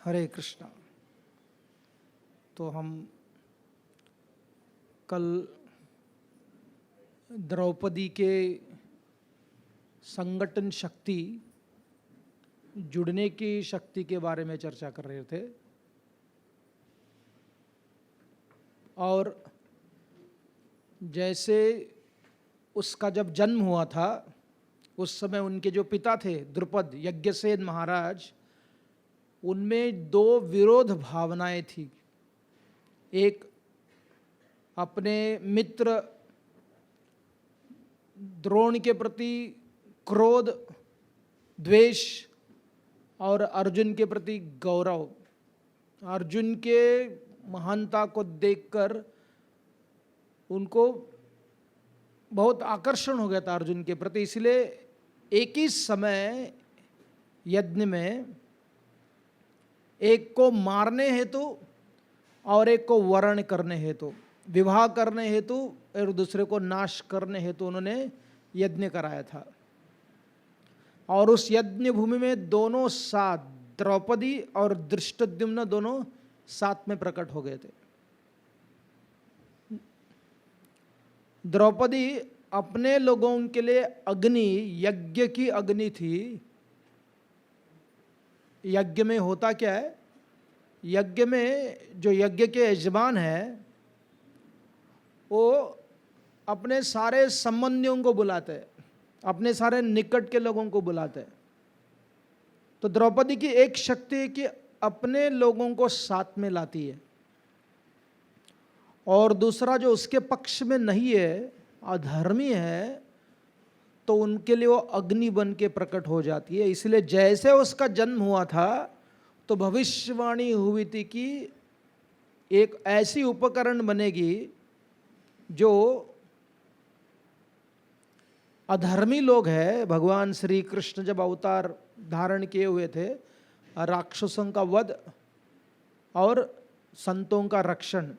हरे कृष्णा। तो हम कल द्रौपदी के संगठन शक्ति, जुड़ने की शक्ति के बारे में चर्चा कर रहे थे और जैसे उसका जब जन्म हुआ था उस समय उनके जो पिता थे द्रुपद यज्ञसेन महाराज, उनमें दो विरोध भावनाएं थी। एक अपने मित्र द्रोण के प्रति क्रोध, द्वेष और अर्जुन के प्रति गौरव। अर्जुन के महानता को देखकर उनको बहुत आकर्षण हो गया था अर्जुन के प्रति, इसलिए एक ही समय यज्ञ में एक को मारने हेतु और एक को वरण करने हेतु, विवाह करने हेतु और दूसरे को नाश करने हेतु उन्होंने यज्ञ कराया था। और उस यज्ञ भूमि में दोनों साथ, द्रौपदी और धृष्टद्युम्न दोनों साथ में प्रकट हो गए थे। द्रौपदी अपने लोगों के लिए अग्नि, यज्ञ की अग्नि थी। यज्ञ में होता क्या है, यज्ञ में जो यज्ञ के यजमान है वो अपने सारे संबंधियों को बुलाते हैं, अपने सारे निकट के लोगों को बुलाते हैं। तो द्रौपदी की एक शक्ति है कि अपने लोगों को साथ में लाती है, और दूसरा जो उसके पक्ष में नहीं है, अधर्मी है, तो उनके लिए वो अग्नि बन के प्रकट हो जाती है। इसलिए जैसे उसका जन्म हुआ था तो भविष्यवाणी हुई थी कि एक ऐसी उपकरण बनेगी जो अधर्मी लोग हैं। भगवान श्री कृष्ण जब अवतार धारण किए हुए थे, राक्षसों का वध और संतों का रक्षण,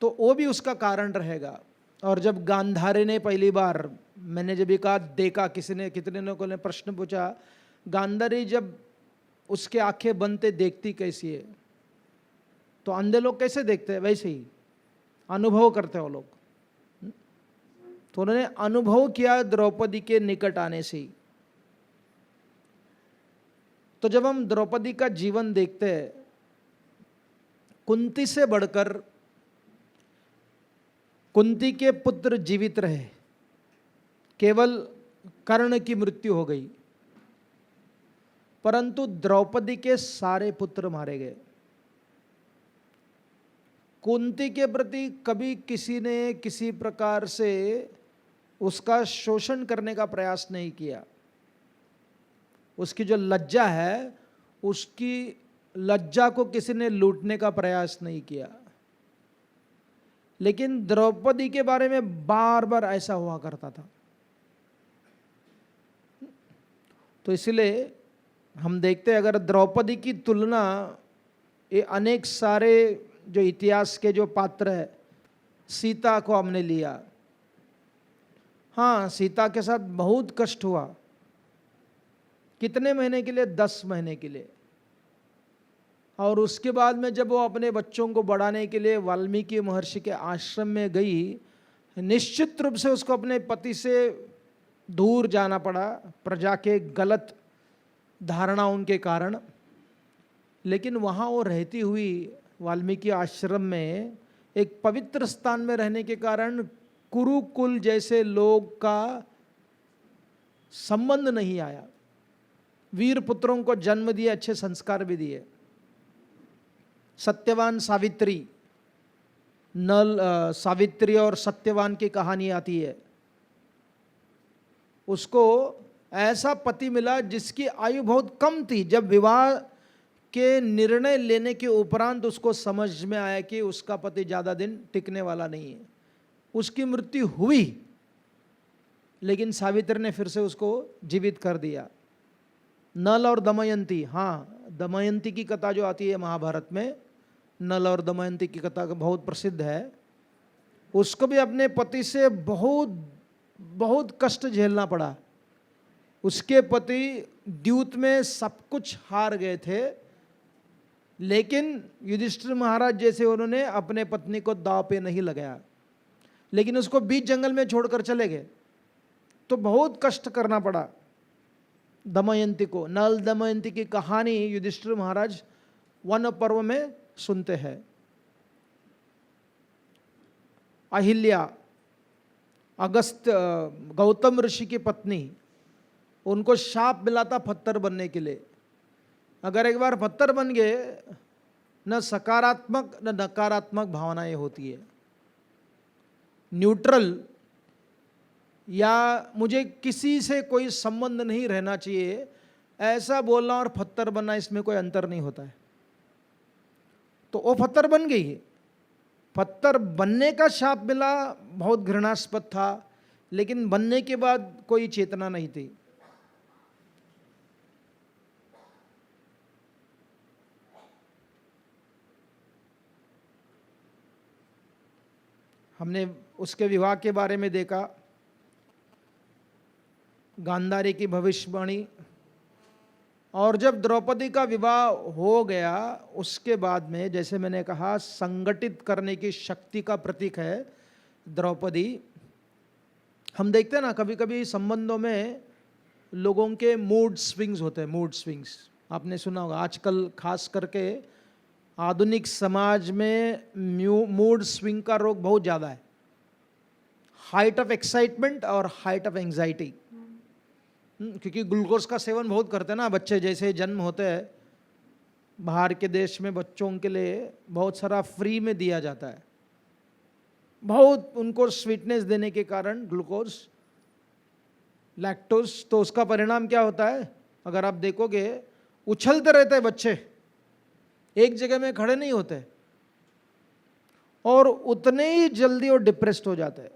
तो वो भी उसका कारण रहेगा। और जब गांधारी ने पहली बार, मैंने जब कहा देखा, कितने लोगों ने प्रश्न पूछा, गांधारी जब उसके आंखें बनते देखती कैसी है, तो अंधे लोग कैसे देखते हैं वैसे ही अनुभव करते हैं वो लोग। तो उन्होंने अनुभव किया द्रौपदी के निकट आने से ही। तो जब हम द्रौपदी का जीवन देखते हैं, कुंती से बढ़कर कुंती के पुत्र जीवित रहे, केवल कर्ण की मृत्यु हो गई, परंतु द्रौपदी के सारे पुत्र मारे गए। कुंती के प्रति कभी किसी ने किसी प्रकार से उसका शोषण करने का प्रयास नहीं किया। उसकी जो लज्जा है, उसकी लज्जा को किसी ने लूटने का प्रयास नहीं किया। लेकिन द्रौपदी के बारे में बार बार ऐसा हुआ करता था। तो इसलिए हम देखते हैं, अगर द्रौपदी की तुलना ये अनेक सारे जो इतिहास के जो पात्र है, सीता को हमने लिया, हाँ सीता के साथ बहुत कष्ट हुआ। कितने महीने के लिए? 10 महीने के लिए। और उसके बाद में जब वो अपने बच्चों को बढ़ाने के लिए वाल्मीकि महर्षि के आश्रम में गई, निश्चित रूप से उसको अपने पति से दूर जाना पड़ा, प्रजा के गलत धारणाओं के कारण। लेकिन वहाँ वो रहती हुई वाल्मीकि आश्रम में एक पवित्र स्थान में रहने के कारण कुरुकुल जैसे लोग का संबंध नहीं आया। वीर पुत्रों को जन्म दिए, अच्छे संस्कार भी दिए। सत्यवान सावित्री, नल सावित्री और सत्यवान की कहानी आती है। उसको ऐसा पति मिला जिसकी आयु बहुत कम थी। जब विवाह के निर्णय लेने के उपरांत उसको समझ में आया कि उसका पति ज़्यादा दिन टिकने वाला नहीं है, उसकी मृत्यु हुई, लेकिन सावित्री ने फिर से उसको जीवित कर दिया। नल और दमयंती, हाँ दमयंती की कथा जो आती है महाभारत में, नल और दमयंती की कथा बहुत प्रसिद्ध है। उसको भी अपने पति से बहुत बहुत कष्ट झेलना पड़ा। उसके पति द्यूत में सब कुछ हार गए थे, लेकिन युधिष्ठिर महाराज जैसे उन्होंने अपने पत्नी को दांव पे नहीं लगाया, लेकिन उसको बीच जंगल में छोड़कर चले गए, तो बहुत कष्ट करना पड़ा दमयंती को। नल दमयंती की कहानी युधिष्ठिर महाराज वन पर्व में सुनते हैं। अहिल्या, अगस्त गौतम ऋषि की पत्नी, उनको शाप मिला था पत्थर बनने के लिए। अगर एक बार पत्थर बन गए, न सकारात्मक न नकारात्मक भावनाएं होती है, न्यूट्रल या मुझे किसी से कोई संबंध नहीं रहना चाहिए ऐसा बोलना और पत्थर बनना, इसमें कोई अंतर नहीं होता है। तो वो पत्थर बन गई है। पत्थर बनने का शाप मिला, बहुत घृणास्पद था, लेकिन बनने के बाद कोई चेतना नहीं थी। हमने उसके विवाह के बारे में देखा, गांधारी की भविष्यवाणी, और जब द्रौपदी का विवाह हो गया उसके बाद में, जैसे मैंने कहा, संगठित करने की शक्ति का प्रतीक है द्रौपदी। हम देखते हैं ना कभी कभी संबंधों में लोगों के मूड स्विंग्स होते हैं, मूड स्विंग्स आपने सुना होगा। आजकल खास करके आधुनिक समाज में मूड स्विंग का रोग बहुत ज़्यादा है। हाइट ऑफ एक्साइटमेंट और हाइट ऑफ एंजाइटी, क्योंकि ग्लूकोज का सेवन बहुत करते हैं ना बच्चे। जैसे जन्म होते हैं, बाहर के देश में बच्चों के लिए बहुत सारा फ्री में दिया जाता है, बहुत उनको स्वीटनेस देने के कारण ग्लूकोज, लैक्टोज। तो उसका परिणाम क्या होता है, अगर आप देखोगे उछलते रहते हैं बच्चे, एक जगह में खड़े नहीं होते, और उतने ही जल्दी वो डिप्रेस्ड हो जाते हैं।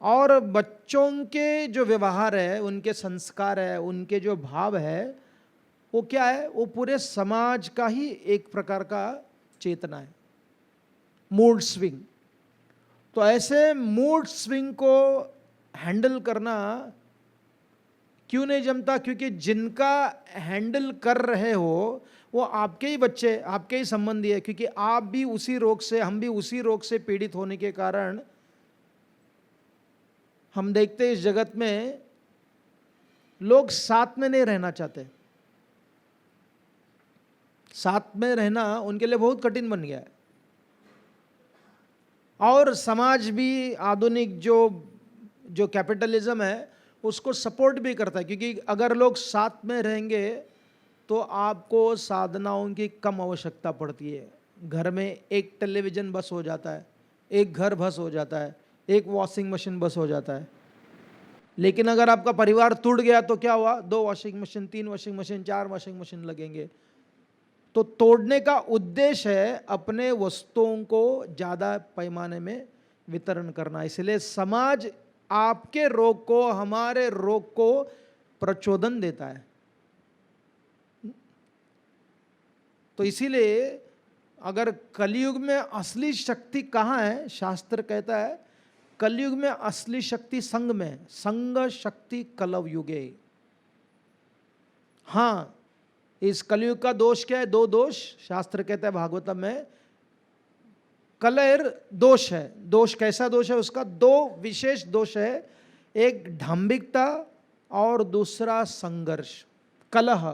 और बच्चों के जो व्यवहार है, उनके संस्कार है, उनके जो भाव है, वो क्या है, वो पूरे समाज का ही एक प्रकार का चेतना है, मूड स्विंग। तो ऐसे मूड स्विंग को हैंडल करना क्यों नहीं जमता? क्योंकि जिनका हैंडल कर रहे हो वो आपके ही बच्चे, आपके ही संबंधी है। क्योंकि आप भी उसी रोग से, हम भी उसी रोग से पीड़ित होने के कारण हम देखते हैं इस जगत में लोग साथ में नहीं रहना चाहते। साथ में रहना उनके लिए बहुत कठिन बन गया है। और समाज भी आधुनिक जो कैपिटलिज्म है उसको सपोर्ट भी करता है, क्योंकि अगर लोग साथ में रहेंगे तो आपको साधनाओं की कम आवश्यकता पड़ती है। घर में एक टेलीविज़न बस हो जाता है, एक घर बस हो जाता है, एक वॉशिंग मशीन बस हो जाता है। लेकिन अगर आपका परिवार टूट गया तो क्या हुआ, 2 washing machine, 3 washing machine, 4 washing machine लगेंगे। तो तोड़ने का उद्देश्य है अपने वस्तुओं को ज़्यादा पैमाने में वितरण करना। इसलिए समाज आपके रोग को, हमारे रोग को प्रचोदन देता है। तो इसीलिए अगर कलयुग में असली शक्ति कहाँ है, शास्त्र कहता है कलयुग में असली शक्ति संग में, संग शक्ति कलव युगे। हाँ, इस कलयुग का दोष क्या है? 2 दोष शास्त्र कहता है भागवतम में। कलह दोष है। दोष कैसा दोष है उसका? 2 विशेष दोष है, एक ढांबिकता और दूसरा संघर्ष, कलह,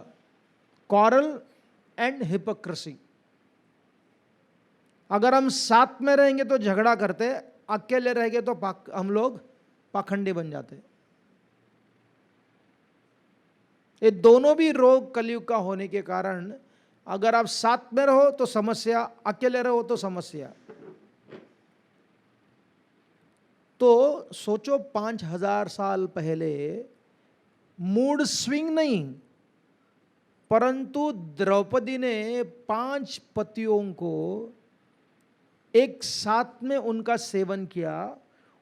क्वारल एंड हिपोक्रेसी। अगर हम साथ में रहेंगे तो झगड़ा करते, अकेले रहेंगे तो हम लोग पाखंडी बन जाते। ये दोनों भी रोग कलयुग का होने के कारण, अगर आप साथ में रहो तो समस्या, अकेले रहो तो समस्या। तो सोचो 5000 साल पहले मूड स्विंग नहीं, परंतु द्रौपदी ने 5 पतियों को एक साथ में उनका सेवन किया,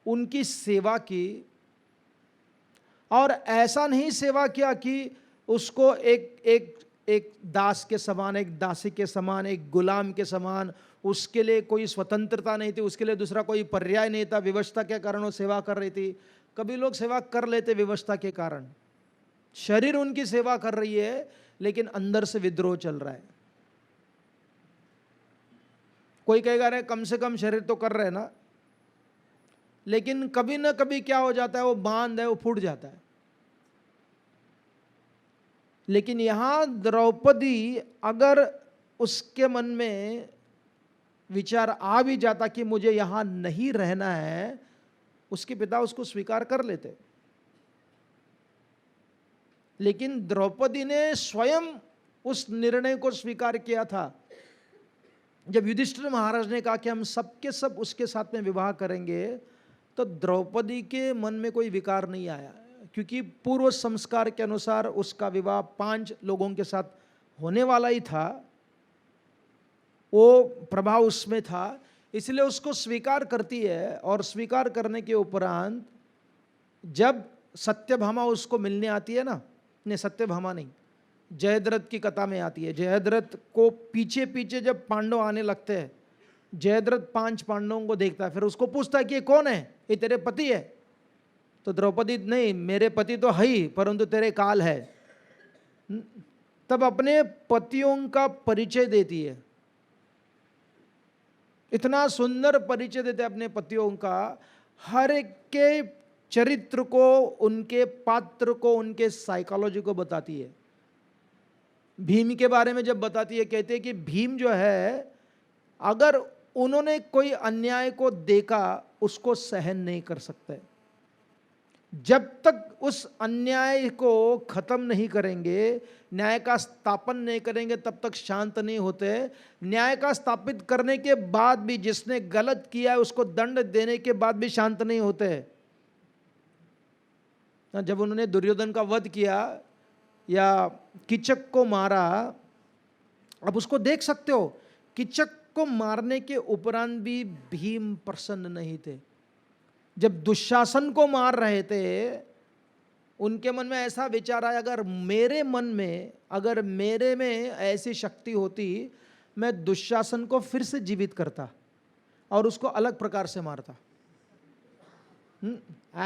उनकी सेवा की। और ऐसा नहीं सेवा किया कि उसको एक दास के समान, एक दासी के समान, एक गुलाम के समान, उसके लिए कोई स्वतंत्रता नहीं थी, उसके लिए दूसरा कोई पर्याय नहीं था। विवशता के कारण वो सेवा कर रही थी। कभी लोग सेवा कर लेते विवशता के कारण, शरीर उनकी सेवा कर रही है लेकिन अंदर से विद्रोह चल रहा है। कोई कहेगा अरे कम से कम शरीर तो कर रहे हैं ना, लेकिन कभी ना कभी क्या हो जाता है, वो बांध है वो फूट जाता है। लेकिन यहां द्रौपदी, अगर उसके मन में विचार आ भी जाता कि मुझे यहां नहीं रहना है, उसके पिता उसको स्वीकार कर लेते। लेकिन द्रौपदी ने स्वयं उस निर्णय को स्वीकार किया था। जब युधिष्ठिर महाराज ने कहा कि हम सबके सब उसके साथ में विवाह करेंगे, तो द्रौपदी के मन में कोई विकार नहीं आया, क्योंकि पूर्व संस्कार के अनुसार उसका विवाह 5 लोगों के साथ होने वाला ही था, वो प्रभाव उसमें था, इसलिए उसको स्वीकार करती है। और स्वीकार करने के उपरांत जब सत्यभामा उसको मिलने आती है ना, नहीं सत्यभामा नहीं, जयद्रथ की कथा में आती है। जयद्रथ को पीछे पीछे जब पांडव आने लगते हैं, जयद्रथ 5 पांडवों को देखता है, फिर उसको पूछता है कि ये कौन है, ये तेरे पति है? तो द्रौपदी, नहीं मेरे पति तो है ही, परंतु तेरे काल है। तब अपने पतियों का परिचय देती है, इतना सुंदर परिचय देते हैं अपने पतियों का, हर एक के चरित्र को, उनके पात्र को, उनके साइकोलॉजी को बताती है। भीम के बारे में जब बताती है, कहते हैं कि भीम जो है, अगर उन्होंने कोई अन्याय को देखा उसको सहन नहीं कर सकते। जब तक उस अन्याय को खत्म नहीं करेंगे, न्याय का स्थापन नहीं करेंगे, तब तक शांत नहीं होते। न्याय का स्थापित करने के बाद भी जिसने गलत किया है उसको दंड देने के बाद भी शांत नहीं होते। जब उन्होंने दुर्योधन का वध किया या किचक को मारा, अब उसको देख सकते हो, किचक को मारने के उपरांत भी भीम प्रसन्न नहीं थे। जब दुशासन को मार रहे थे, उनके मन में ऐसा विचार आया, अगर मेरे मन में, अगर मेरे में ऐसी शक्ति होती, मैं दुशासन को फिर से जीवित करता और उसको अलग प्रकार से मारता।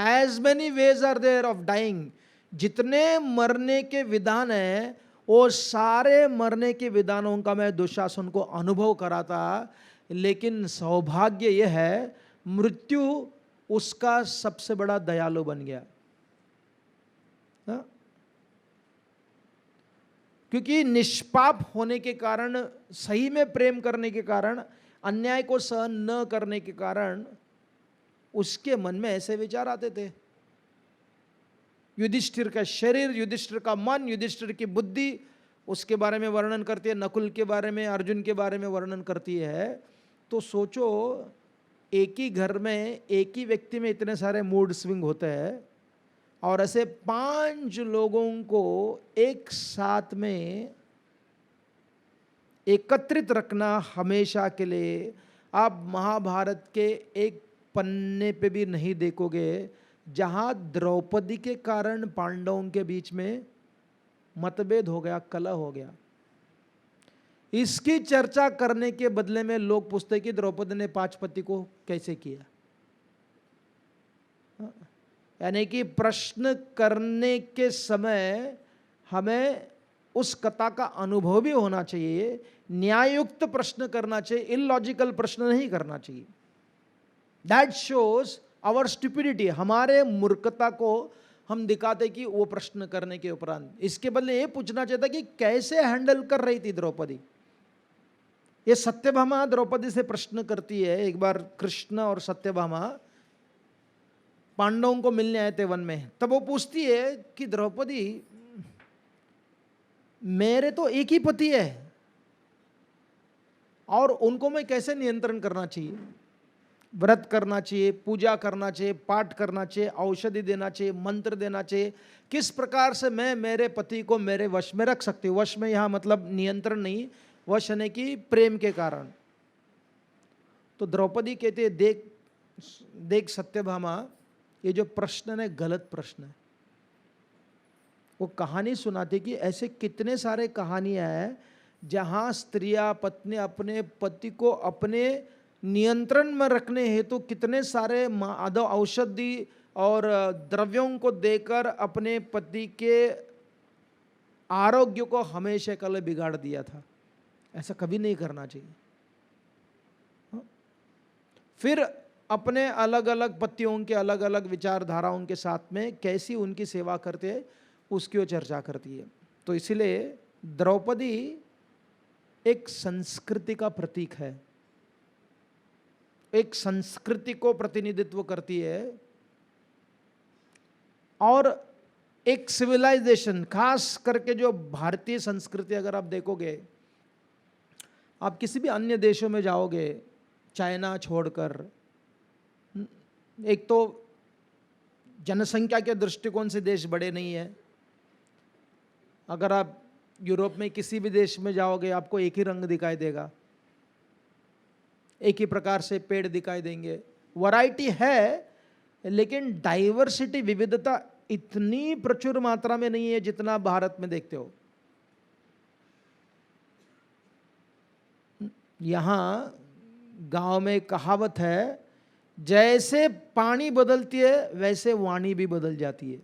As many ways are there of dying, जितने मरने के विधान है, वो सारे मरने के विधानों का मैं दुशासन को अनुभव कराता। लेकिन सौभाग्य यह है, मृत्यु उसका सबसे बड़ा दयालु बन गया। क्योंकि निष्पाप होने के कारण, सही में प्रेम करने के कारण, अन्याय को सहन न करने के कारण उसके मन में ऐसे विचार आते थे। युधिष्ठिर का शरीर, युधिष्ठिर का मन, युधिष्ठिर की बुद्धि, उसके बारे में वर्णन करती है, नकुल के बारे में, अर्जुन के बारे में वर्णन करती है। तो सोचो, एक ही घर में, एक ही व्यक्ति में इतने सारे मूड स्विंग होते हैं, और ऐसे 5 लोगों को एक साथ में एकत्रित रखना हमेशा के लिए, आप महाभारत के एक पन्ने पे भी नहीं देखोगे जहां द्रौपदी के कारण पांडवों के बीच में मतभेद हो गया, कलह हो गया। इसकी चर्चा करने के बदले में लोग पूछते कि द्रौपदी ने 5 पति को कैसे किया। यानी कि प्रश्न करने के समय हमें उस कथा का अनुभव भी होना चाहिए, न्यायुक्त प्रश्न करना चाहिए, इलॉजिकल प्रश्न नहीं करना चाहिए। दैट शोज आवर स्टुपिडिटी, हमारे मूर्खता को हम दिखाते कि वो प्रश्न करने के उपरांत। इसके बदले ये पूछना चाहिए था कि कैसे हैंडल कर रही थी द्रौपदी। ये सत्यभामा द्रौपदी से प्रश्न करती है। एक बार कृष्ण और सत्यभामा पांडवों को मिलने आए थे वन में, तब वो पूछती है कि द्रौपदी, मेरे तो एक ही पति है और उनको मैं कैसे नियंत्रण करना चाहिए? व्रत करना चाहिए, पूजा करना चाहिए, पाठ करना चाहिए, औषधि देना चाहिए, मंत्र देना चाहिए, किस प्रकार से मैं मेरे पति को मेरे वश में रख सकती हूँ? वश में यहाँ मतलब नियंत्रण नहीं, वश होने की प्रेम के कारण। तो द्रौपदी कहते हैं, देख देख सत्यभामा, ये जो प्रश्न है गलत प्रश्न है। वो कहानी सुनाते कि ऐसे कितने सारे कहानियां हैं जहां स्त्रियां, पत्नी अपने पति को अपने नियंत्रण में रखने हेतु कितने सारे औषधि और द्रव्यों को देकर अपने पति के आरोग्य को हमेशा के लिए बिगाड़ दिया था। ऐसा कभी नहीं करना चाहिए। फिर अपने अलग अलग पत्तियों के अलग अलग विचारधाराओं के साथ में कैसी उनकी सेवा करते हैं उसकी वो चर्चा करती है। तो इसलिए द्रौपदी एक संस्कृति का प्रतीक है, एक संस्कृति को प्रतिनिधित्व करती है और एक सिविलाइजेशन, खास करके जो भारतीय संस्कृति अगर आप देखोगे, आप किसी भी अन्य देशों में जाओगे चाइना छोड़कर, एक तो जनसंख्या के दृष्टिकोण से देश बड़े नहीं है। अगर आप यूरोप में किसी भी देश में जाओगे आपको एक ही रंग दिखाई देगा, एक ही प्रकार से पेड़ दिखाई देंगे, वैरायटी है लेकिन डाइवर्सिटी, विविधता इतनी प्रचुर मात्रा में नहीं है जितना भारत में देखते हो। यहाँ गांव में कहावत है, जैसे पानी बदलती है वैसे वाणी भी बदल जाती है।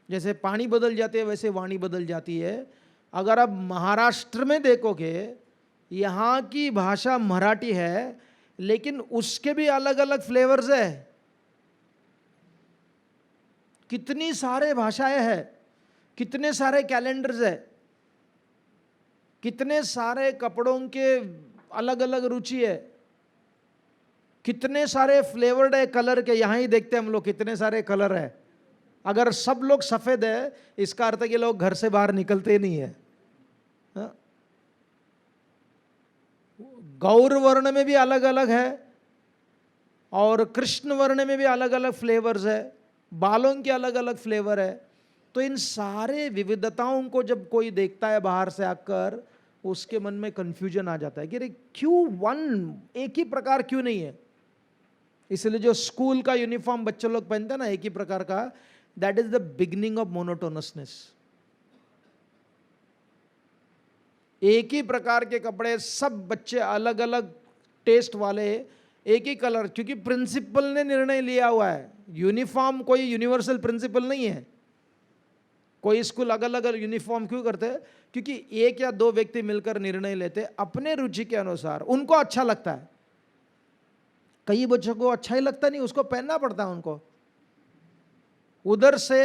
जैसे पानी बदल जाती है वैसे वाणी बदल जाती है। अगर आप महाराष्ट्र में देखोगे, यहाँ की भाषा मराठी है लेकिन उसके भी अलग अलग फ्लेवर्स है। कितनी सारे भाषाएं हैं, कितने सारे कैलेंडर्स है, कितने सारे कपड़ों के अलग अलग रुचि है, कितने सारे फ्लेवर्ड है कलर के। यहाँ ही देखते हैं हम लोग कितने सारे कलर है। अगर सब लोग सफेद है इसका अर्थ है कि लोग घर से बाहर निकलते ही नहीं है। गौर वर्ण में भी अलग अलग है और कृष्ण वर्ण में भी अलग अलग फ्लेवर्स है, बालों के अलग अलग फ्लेवर है। तो इन सारे विविधताओं को जब कोई देखता है बाहर से आकर, उसके मन में कंफ्यूजन आ जाता है कि अरे क्यों वन एक ही प्रकार क्यों नहीं है। इसलिए जो स्कूल का यूनिफॉर्म बच्चे लोग पहनते हैं ना एक ही प्रकार का, that is the beginning of monotonousness. एक ही प्रकार के कपड़े, सब बच्चे अलग अलग टेस्ट वाले, एक ही कलर, क्योंकि प्रिंसिपल ने निर्णय लिया हुआ है। यूनिफॉर्म कोई यूनिवर्सल प्रिंसिपल नहीं है। कोई स्कूल अलग अलग यूनिफॉर्म क्यों करते हैं? क्योंकि एक या दो व्यक्ति मिलकर निर्णय लेते अपने रुचि के अनुसार, उनको अच्छा लगता है। कई बच्चों को अच्छा ही लगता नहीं, उसको पहनना पड़ता है उनको। उधर से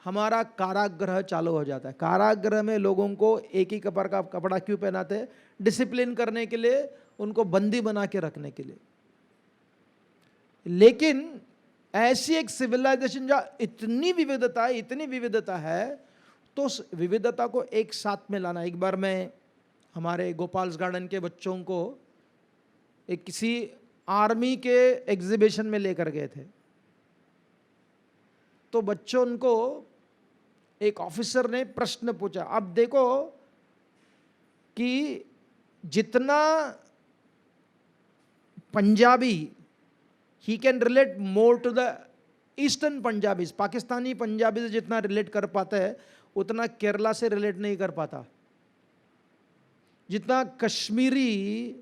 हमारा कारागृह चालू हो जाता है। कारागृह में लोगों को एक ही कपड़ का कपड़ा क्यों पहनाते हैं? डिसिप्लिन करने के लिए, उनको बंदी बना के रखने के लिए। लेकिन ऐसी एक सिविलाइजेशन जहां इतनी विविधता है, तो उस विविधता को एक साथ में लाना। एक बार मैं हमारे गोपाल्स गार्डन के बच्चों को एक किसी आर्मी के एग्जीबिशन में लेकर गए थे। तो बच्चों को एक ऑफिसर ने प्रश्न पूछा, अब देखो कि जितना पंजाबी ही can relate more to the eastern Punjabis, Pakistani Punjabi से जितना रिलेट कर पाता है उतना केरला से रिलेट नहीं कर पाता। जितना कश्मीरी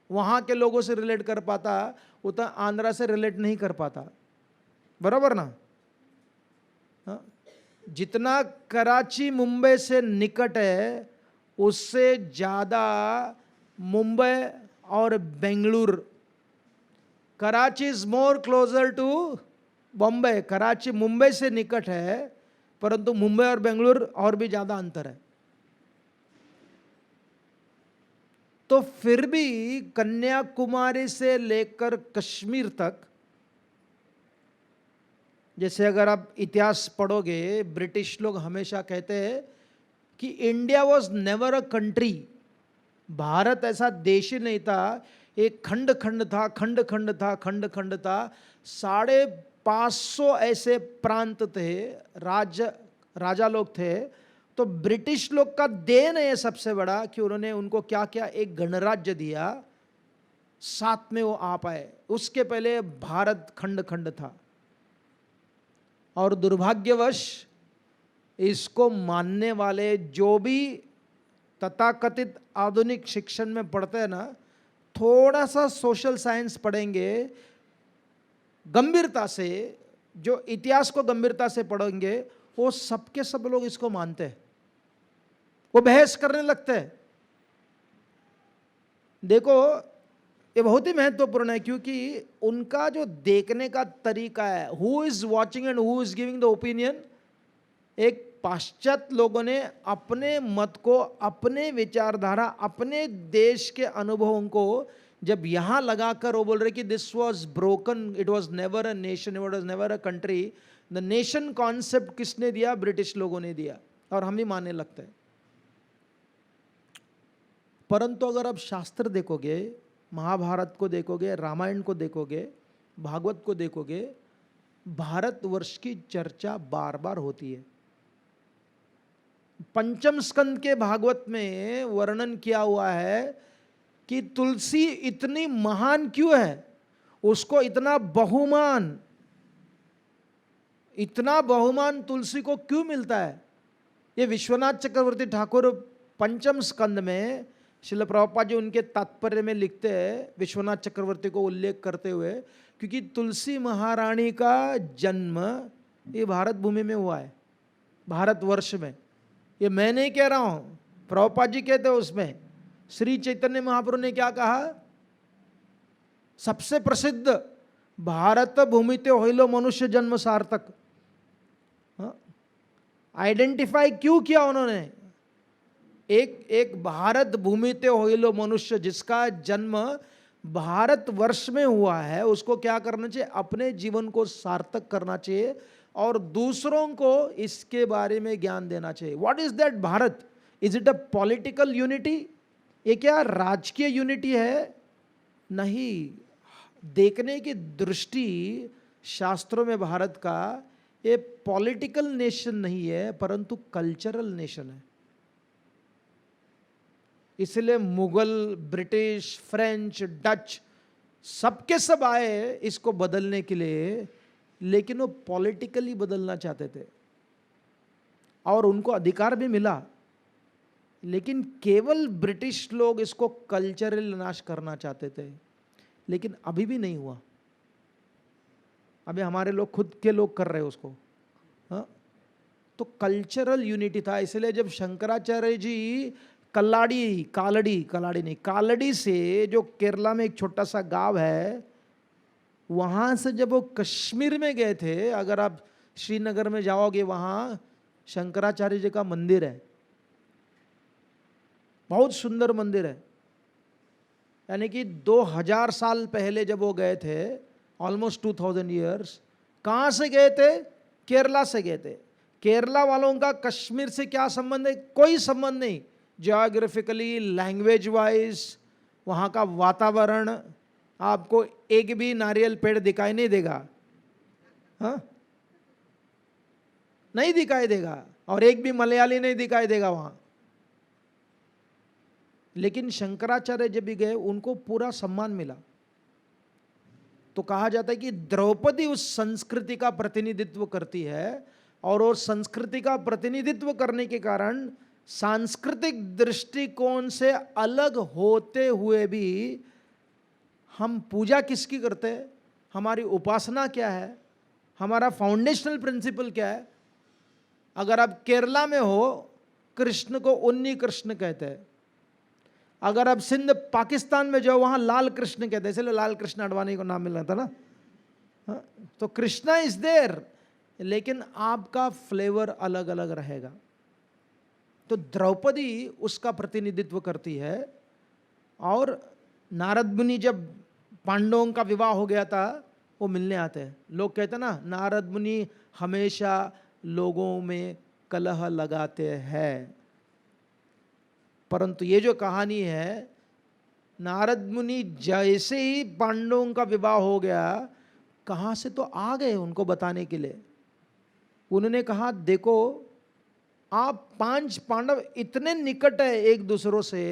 वहां के लोगों से रिलेट कर पाता उतना आंध्रा से रिलेट नहीं कर पाता। बराबर ना? हाँ? जितना कराची मुंबई से निकट है उससे ज़्यादा मुंबई और Bengaluru, Karachi is more closer to Bombay. Karachi Mumbai से निकट है परंतु मुंबई और बेंगलुरु और भी ज़्यादा अंतर है। तो फिर भी कन्याकुमारी से लेकर कश्मीर तक, जैसे अगर आप इतिहास पढ़ोगे, ब्रिटिश लोग हमेशा कहते हैं कि India was never a country, Bharat ऐसा देश ही नहीं था, एक खंड खंड था, खंड खंड था, खंड खंड था। 550 ऐसे प्रांत थे, राजा लोग थे। तो ब्रिटिश लोग का देन है सबसे बड़ा कि उन्होंने उनको क्या क्या एक गणराज्य दिया, साथ में वो आ पाए। उसके पहले भारत खंड खंड था। और दुर्भाग्यवश इसको मानने वाले जो भी तथाकथित आधुनिक शिक्षण में पढ़ते हैं ना, थोड़ा सा सोशल साइंस पढ़ेंगे गंभीरता से, जो इतिहास को गंभीरता से पढ़ेंगे, वो सबके सब लोग इसको मानते हैं, वो बहस करने लगते हैं। देखो ये बहुत ही महत्वपूर्ण है, क्योंकि उनका जो देखने का तरीका है, who is watching and who is giving the opinion, एक पाश्चात्य लोगों ने अपने मत को, अपने विचारधारा, अपने देश के अनुभवों को जब यहाँ लगाकर वो बोल रहे कि this was broken, it was never a nation, it was never a country. The nation concept किसने दिया? ब्रिटिश लोगों ने दिया, और हम भी मानने लगते हैं। परंतु अगर आप शास्त्र देखोगे, महाभारत को देखोगे, रामायण को देखोगे, भागवत को देखोगे, भारतवर्ष की चर्चा बार बार होती है। पंचम स्कंद के भागवत में वर्णन किया हुआ है कि तुलसी इतनी महान क्यों है, उसको इतना बहुमान तुलसी को क्यों मिलता है। ये विश्वनाथ चक्रवर्ती ठाकुर पंचम स्कंद में, श्रील प्रभुपाद जी उनके तात्पर्य में लिखते हैं, विश्वनाथ चक्रवर्ती को उल्लेख करते हुए, क्योंकि तुलसी महारानी का जन्म ये भारत भूमि में हुआ है, भारतवर्ष में। ये मैं नहीं कह रहा हूं, प्रभुपाद जी कहते हैं उसमें। श्री चैतन्य महाप्रभु ने क्या कहा? सबसे प्रसिद्ध, भारत भूमिते होइलो मनुष्य जन्म सार्थक। आइडेंटिफाई क्यों किया उन्होंने? एक भारत भूमिते होइलो मनुष्य, जिसका जन्म भारतवर्ष में हुआ है, उसको क्या करना चाहिए? अपने जीवन को सार्थक करना चाहिए और दूसरों को इसके बारे में ज्ञान देना चाहिए। What is that Bharat? Is it a political unity? ये क्या राजकीय यूनिटी है? नहीं। देखने की दृष्टि शास्त्रों में भारत का, ये पॉलिटिकल नेशन नहीं है, परंतु कल्चरल नेशन है। इसलिए मुगल, ब्रिटिश, फ्रेंच, डच सबके सब आए इसको बदलने के लिए, लेकिन वो पॉलिटिकली बदलना चाहते थे और उनको अधिकार भी मिला। लेकिन केवल ब्रिटिश लोग इसको कल्चरल नाश करना चाहते थे, लेकिन अभी भी नहीं हुआ। अभी हमारे लोग, खुद के लोग कर रहे हैं उसको। हाँ, तो कल्चरल यूनिटी था। इसलिए जब शंकराचार्य जी कालड़ी से, जो केरला में एक छोटा सा गांव है, वहां से जब वो कश्मीर में गए थे, अगर आप श्रीनगर में जाओगे, वहां शंकराचार्य जी का मंदिर है, बहुत सुंदर मंदिर है। यानी कि 2000 साल पहले जब वो गए थे, ऑलमोस्ट 2000 ईयर्स, कहाँ से गए थे? केरला से गए थे। केरला वालों का कश्मीर से क्या संबंध है? कोई संबंध नहीं। जियोग्राफिकली, लैंग्वेज वाइज, वहाँ का वातावरण, आपको एक भी नारियल पेड़ दिखाई नहीं देगा। हाँ, नहीं दिखाई देगा, और एक भी मलयाली नहीं दिखाई देगा वहां। लेकिन शंकराचार्य जब भी गए, उनको पूरा सम्मान मिला। तो कहा जाता है कि द्रौपदी उस संस्कृति का प्रतिनिधित्व करती है, और वो संस्कृति का प्रतिनिधित्व करने के कारण सांस्कृतिक दृष्टिकोण से अलग होते हुए भी हम पूजा किसकी करते हैं, हमारी उपासना क्या है, हमारा फाउंडेशनल प्रिंसिपल क्या है। अगर आप केरला में हो, कृष्ण को उन्नी कृष्ण कहते हैं। अगर आप सिंध पाकिस्तान में जाओ, वहां लाल कृष्ण कहते हैं, इसलिए लाल कृष्ण आडवाणी को नाम मिलना था ना। हाँ? तो कृष्णा इज देयर, लेकिन आपका फ्लेवर अलग अलग रहेगा। तो द्रौपदी उसका प्रतिनिधित्व करती है। और नारद मुनि जब पांडवों का विवाह हो गया था, वो मिलने आते हैं। लोग कहते हैं ना, नारद मुनि हमेशा लोगों में कलह लगाते हैं। परंतु ये जो कहानी है, नारद मुनि जैसे ही पांडवों का विवाह हो गया, कहाँ से तो आ गए उनको बताने के लिए। उन्होंने कहा, देखो आप 5 पांडव इतने निकट है एक दूसरों से,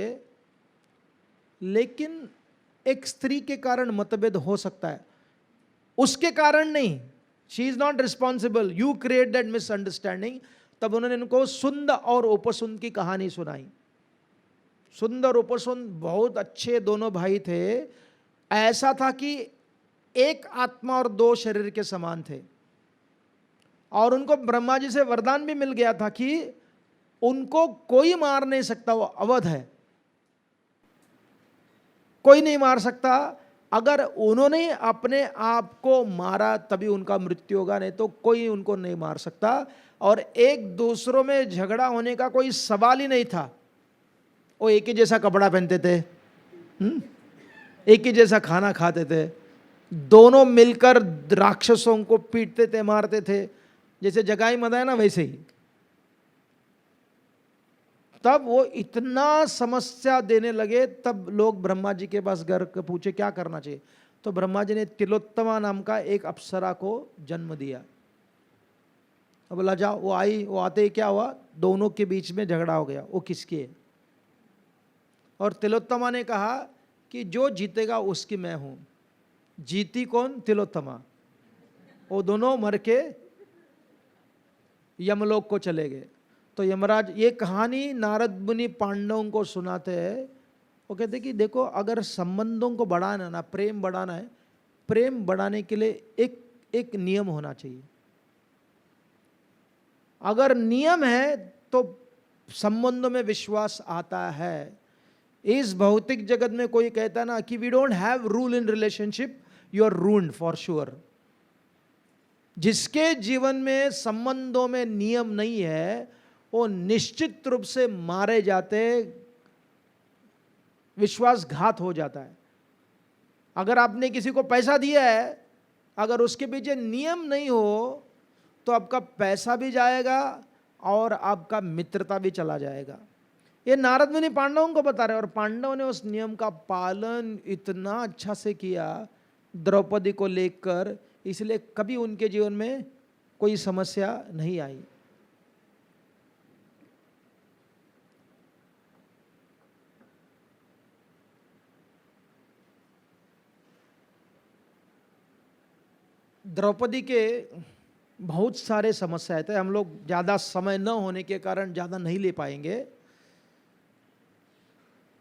लेकिन एक स्त्री के कारण मतभेद हो सकता है, उसके कारण नहीं। She is not responsible, you create that misunderstanding. तब उन्होंने इनको सुंद और उपसुंद की कहानी सुनाई। सुंद और उपसुंद बहुत अच्छे दोनों भाई थे। ऐसा था कि एक आत्मा और 2 शरीर के समान थे, और उनको ब्रह्मा जी से वरदान भी मिल गया था कि उनको कोई मार नहीं सकता, वो अवध है। कोई नहीं मार सकता। अगर उन्होंने अपने आप को मारा तभी उनका मृत्यु होगा, नहीं तो कोई उनको नहीं मार सकता। और एक दूसरों में झगड़ा होने का कोई सवाल ही नहीं था। वो एक ही जैसा कपड़ा पहनते थे, एक ही जैसा खाना खाते थे, दोनों मिलकर राक्षसों को पीटते थे, मारते थे, जैसे जगाई मदाई ना वैसे ही। तब वो इतना समस्या देने लगे, तब लोग ब्रह्मा जी के पास घर के पूछे क्या करना चाहिए। तो ब्रह्मा जी ने तिलोत्तमा नाम का एक अप्सरा को जन्म दिया। अब बोला जाओ, वो आई, वो आते ही क्या हुआ, दोनों के बीच में झगड़ा हो गया, वो किसकी है। और तिलोत्तमा ने कहा कि जो जीतेगा उसकी मैं हूं। जीती कौन, तिलोत्तमा। वो दोनों मर के यमलोक को चले गए। तो यमराज, ये कहानी नारद मुनि पांडवों को सुनाते हैं। वो कहते कि देखो, अगर संबंधों को बढ़ाना ना, प्रेम बढ़ाना है, प्रेम बढ़ाने के लिए एक नियम होना चाहिए। अगर नियम है तो संबंधों में विश्वास आता है। इस भौतिक जगत में कोई कहता ना कि we don't have rule in relationship, you are ruined for sure. जिसके जीवन में संबंधों में नियम नहीं है, वो निश्चित रूप से मारे जाते, विश्वासघात हो जाता है। अगर आपने किसी को पैसा दिया है, अगर उसके पीछे नियम नहीं हो तो आपका पैसा भी जाएगा और आपका मित्रता भी चला जाएगा। ये नारद मुनि पांडवों को बता रहे हैं, और पांडवों ने उस नियम का पालन इतना अच्छा से किया द्रौपदी को लेकर, इसलिए कभी उनके जीवन में कोई समस्या नहीं आई। द्रौपदी के बहुत सारे समस्याएं थे, हम लोग ज़्यादा समय न होने के कारण ज़्यादा नहीं ले पाएंगे।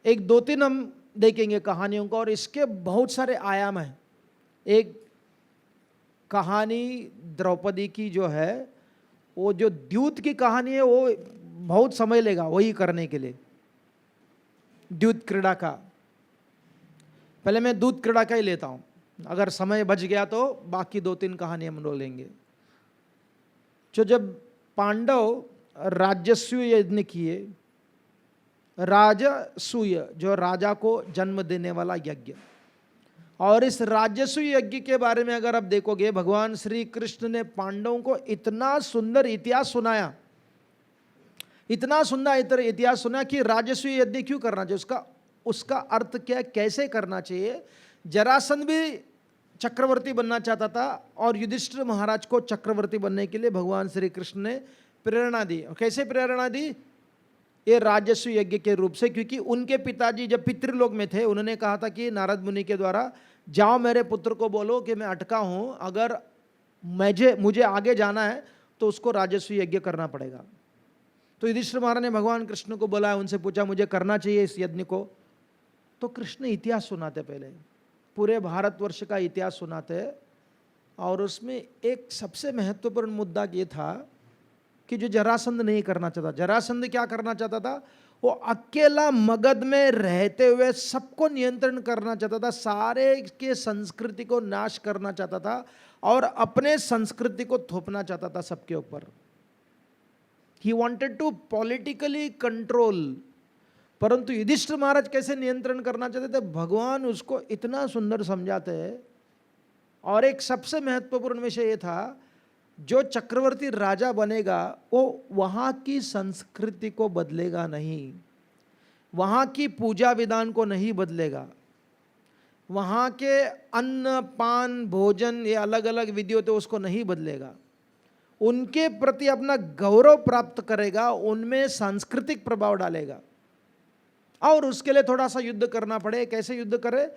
एक दो तीन हम देखेंगे कहानियों को, और इसके बहुत सारे आयाम हैं। एक कहानी द्रौपदी की जो है, वो जो द्यूत की कहानी है, वो बहुत समय लेगा वही करने के लिए, द्यूत क्रीड़ा का। पहले मैं दूत क्रीड़ा का ही लेता हूँ, अगर समय बच गया तो बाकी दो तीन कहानी हम लोग लेंगे। जो जब पांडव राजसूय यज्ञ किए, राजसूय जो राजा को जन्म देने वाला यज्ञ, और इस राजसूय यज्ञ के बारे में अगर आप देखोगे, भगवान श्री कृष्ण ने पांडवों को इतना सुंदर इतिहास सुनाया, इतना सुंदर इतिहास सुना कि राजसूय यज्ञ क्यों करना चाहिए, उसका अर्थ क्या, कैसे करना चाहिए। जरासंध भी चक्रवर्ती बनना चाहता था, और युधिष्ठिर महाराज को चक्रवर्ती बनने के लिए भगवान श्री कृष्ण ने प्रेरणा दी। कैसे प्रेरणा दी, ये राजस्व यज्ञ के रूप से, क्योंकि उनके पिताजी जब पितृलोक में थे, उन्होंने कहा था कि नारद मुनि के द्वारा, जाओ मेरे पुत्र को बोलो कि मैं अटका हूँ, अगर मुझे आगे जाना है तो उसको राजस्व यज्ञ करना पड़ेगा। तो युधिष्ठिर महाराज ने भगवान कृष्ण को बोला, उनसे पूछा मुझे करना चाहिए इस यज्ञ को। तो कृष्ण इतिहास सुनाते, पहले पूरे भारतवर्ष का इतिहास सुनाते, और उसमें एक सबसे महत्वपूर्ण मुद्दा ये था कि जो जरासंध नहीं करना चाहता। जरासंध क्या करना चाहता था, वो अकेला मगध में रहते हुए सबको नियंत्रण करना चाहता था, सारे के संस्कृति को नाश करना चाहता था, और अपने संस्कृति को थोपना चाहता था सबके ऊपर। He wanted to politically control. परंतु युधिष्ठिर महाराज कैसे नियंत्रण करना चाहते थे, भगवान उसको इतना सुंदर समझाते हैं। और एक सबसे महत्वपूर्ण विषय ये था, जो चक्रवर्ती राजा बनेगा वो वहाँ की संस्कृति को बदलेगा नहीं, वहाँ की पूजा विधान को नहीं बदलेगा, वहाँ के अन्न पान भोजन ये अलग अलग विधि होते उसको नहीं बदलेगा, उनके प्रति अपना गौरव प्राप्त करेगा, उनमें सांस्कृतिक प्रभाव डालेगा। और उसके लिए थोड़ा सा युद्ध करना पड़े, कैसे युद्ध करे,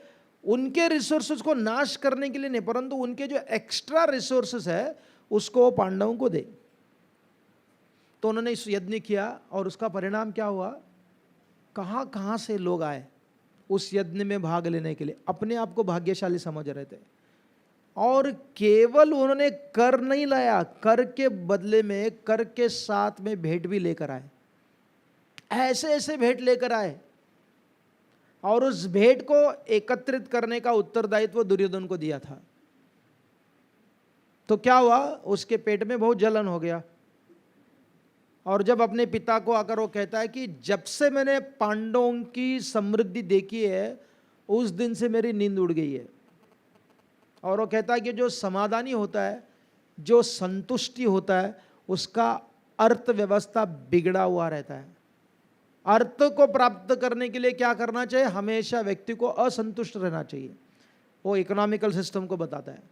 उनके रिसोर्सेज को नाश करने के लिए नहीं, परंतु उनके जो एक्स्ट्रा रिसोर्सेज है उसको पांडवों को दे। तो उन्होंने इस यज्ञ किया, और उसका परिणाम क्या हुआ, कहां कहां से लोग आए उस यज्ञ में भाग लेने के लिए, अपने आप को भाग्यशाली समझ रहे थे। और केवल उन्होंने कर नहीं लाया, कर के बदले में, कर के साथ में भेंट भी लेकर आए। ऐसे ऐसे भेंट लेकर आए और उस भेंट को एकत्रित करने का उत्तरदायित्व दुर्योधन को दिया था। तो क्या हुआ, उसके पेट में बहुत जलन हो गया, और जब अपने पिता को आकर वो कहता है कि जब से मैंने पांडवों की समृद्धि देखी है उस दिन से मेरी नींद उड़ गई है। और वो कहता है कि जो समाधानी होता है, जो संतुष्टि होता है, उसका अर्थव्यवस्था बिगड़ा हुआ रहता है। अर्थ को प्राप्त करने के लिए क्या करना चाहिए, हमेशा व्यक्ति को असंतुष्ट रहना चाहिए। वो इकोनॉमिकल सिस्टम को बताता है।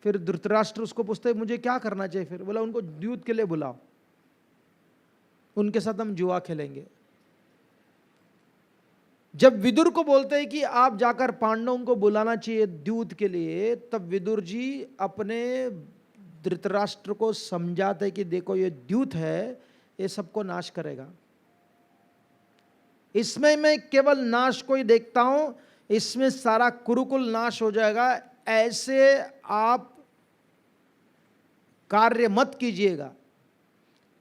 फिर धृतराष्ट्र उसको पूछते मुझे क्या करना चाहिए, फिर बोला उनको युद्ध के लिए बुलाओ, उनके साथ हम जुआ खेलेंगे। जब विदुर को बोलते हैं कि आप जाकर पांडवों को बुलाना चाहिए द्यूत के लिए, तब विदुर जी अपने धृतराष्ट्र को समझाते कि देखो ये द्यूत है, ये सबको नाश करेगा, इसमें मैं केवल नाश को ही देखता हूं, इसमें सारा कुरुकुल नाश हो जाएगा, ऐसे आप कार्य मत कीजिएगा।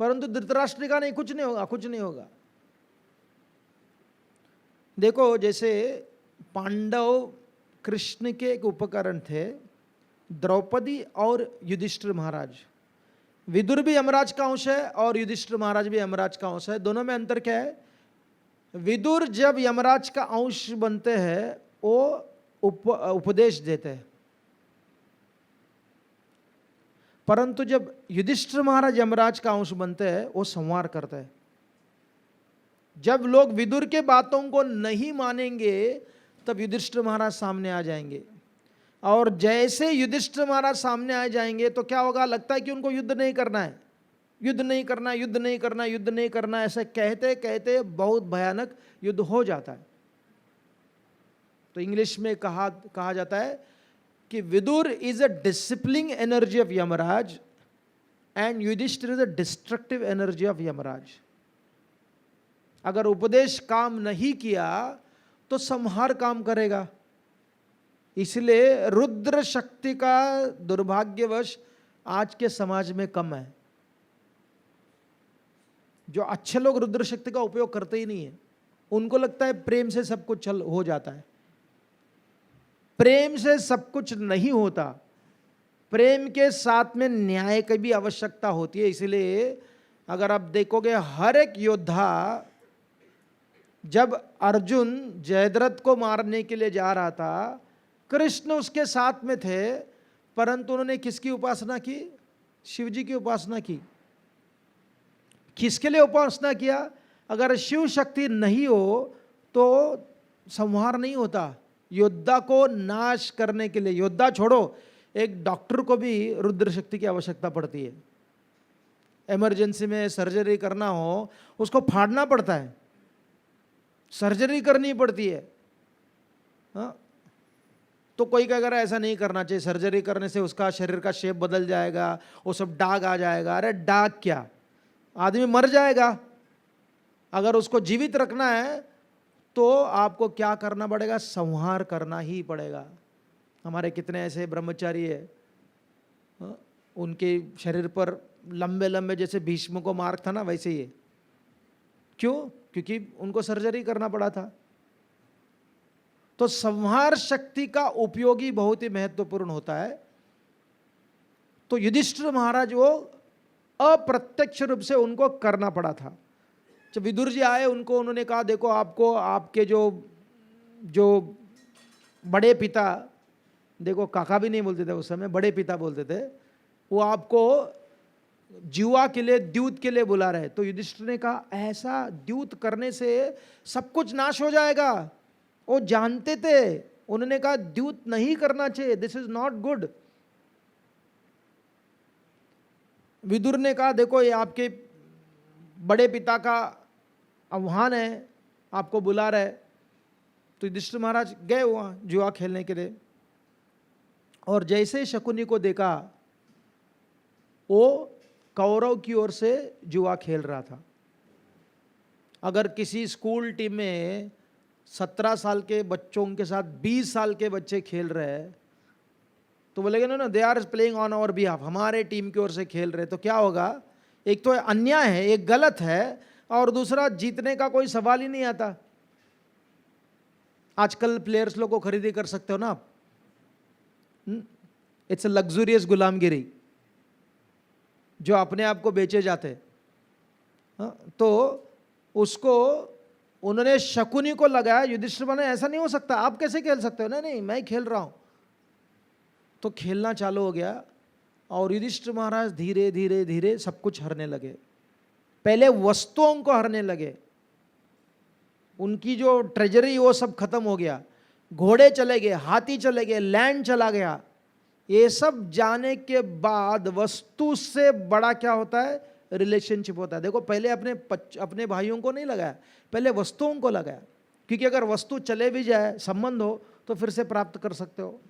परंतु धृतराष्ट्र का नहीं, कुछ नहीं होगा, कुछ नहीं होगा। देखो जैसे पांडव कृष्ण के एक उपकरण थे, द्रौपदी और युधिष्ठिर महाराज। विदुर भी यमराज का अंश है और युधिष्ठिर महाराज भी यमराज का अंश है। दोनों में अंतर क्या है, विदुर जब यमराज का अंश बनते हैं वो उपदेश देते हैं, परंतु जब युधिष्ठिर महाराज यमराज का अंश बनते हैं वो संहार करते हैं। जब लोग विदुर के बातों को नहीं मानेंगे तब युधिष्ठिर महाराज सामने आ जाएंगे, और जैसे युधिष्ठिर महाराज सामने आ जाएंगे तो क्या होगा, लगता है कि उनको युद्ध नहीं करना है, युद्ध नहीं करना, युद्ध नहीं करना, युद्ध नहीं करना, ऐसे कहते कहते बहुत भयानक युद्ध हो जाता है। तो इंग्लिश में कहा जाता है कि Vidur is a disciplining energy of Yamraj and Yudhishthir is a destructive energy of Yamraj. अगर उपदेश काम नहीं किया तो संहार काम करेगा। इसलिए रुद्र शक्ति का दुर्भाग्यवश आज के समाज में कम है। जो अच्छे लोग रुद्र शक्ति का उपयोग करते ही नहीं है, उनको लगता है प्रेम से सब कुछ हो जाता है। प्रेम से सब कुछ नहीं होता, प्रेम के साथ में न्याय की भी आवश्यकता होती है। इसलिए अगर आप देखोगे हर एक योद्धा, जब अर्जुन जयद्रथ को मारने के लिए जा रहा था, कृष्ण उसके साथ में थे, परंतु उन्होंने किसकी उपासना की, शिव जी की उपासना की। किसके लिए उपासना किया, अगर शिव शक्ति नहीं हो तो संहार नहीं होता। योद्धा को नाश करने के लिए, योद्धा छोड़ो, एक डॉक्टर को भी रुद्र शक्ति की आवश्यकता पड़ती है। इमरजेंसी में सर्जरी करना हो, उसको फाड़ना पड़ता है, सर्जरी करनी पड़ती है। हाँ? तो कोई कहेगा ऐसा नहीं करना चाहिए, सर्जरी करने से उसका शरीर का शेप बदल जाएगा, वो सब दाग आ जाएगा। अरे दाग क्या, आदमी मर जाएगा। अगर उसको जीवित रखना है तो आपको क्या करना पड़ेगा, संहार करना ही पड़ेगा। हमारे कितने ऐसे ब्रह्मचारी है, उनके शरीर पर लंबे लंबे जैसे भीष्म को मार्क था ना, वैसे ही है। क्यों, क्योंकि उनको सर्जरी करना पड़ा था। तो संहार शक्ति का उपयोग ही बहुत ही महत्वपूर्ण होता है। तो युधिष्ठिर महाराज वो अप्रत्यक्ष रूप से उनको करना पड़ा था। जब विदुर जी आए, उन्होंने कहा देखो आपको आपके जो बड़े पिता, देखो काका भी नहीं बोलते थे उस समय, बड़े पिता बोलते थे, वो आपको जुआ के लिए, द्यूत के लिए बुला रहे। तो युधिष्ठिर ने कहा ऐसा द्यूत करने से सब कुछ नाश हो जाएगा। वो जानते थे, उन्होंने कहा द्यूत नहीं करना चाहिए, this is not good. Vidur ने कहा देखो ये आपके बड़े पिता का आह्वान है, आपको बुला रहे। तो युधिष्ठिर महाराज गए वहां जुआ खेलने के लिए, और जैसे शकुनी को देखा, वो कौरव की ओर से जुआ खेल रहा था। अगर किसी स्कूल टीम में 17 साल के बच्चों के साथ 20 साल के बच्चे खेल रहे हैं तो बोलेंगे ना they are playing on our behalf, हमारे टीम की ओर से खेल रहे। तो क्या होगा, एक तो अन्याय है, एक गलत है, और दूसरा जीतने का कोई सवाल ही नहीं आता। आजकल प्लेयर्स लोग को खरीदी कर सकते हो ना आप। इट्स अ लग्जूरियस गुलामगिरी जो अपने आप को बेचे जाते। तो उसको उन्होंने शकुनी को लगाया, युधिष्ठिर ने ऐसा नहीं हो सकता, आप कैसे खेल सकते हो? नहीं नहीं, मैं खेल रहा हूं। तो खेलना चालू हो गया और युधिष्ठिर महाराज धीरे धीरे धीरे सब कुछ हारने लगे। पहले वस्तुओं को हारने लगे, उनकी जो ट्रेजरी वो सब खत्म हो गया, घोड़े चले गए, हाथी चले गए, लैंड चला गया। ये सब जाने के बाद वस्तु से बड़ा क्या होता है? रिलेशनशिप होता है। देखो पहले अपने भाइयों को नहीं लगाया, पहले वस्तुओं को लगाया, क्योंकि अगर वस्तु चले भी जाए, संबंध हो तो फिर से प्राप्त कर सकते हो।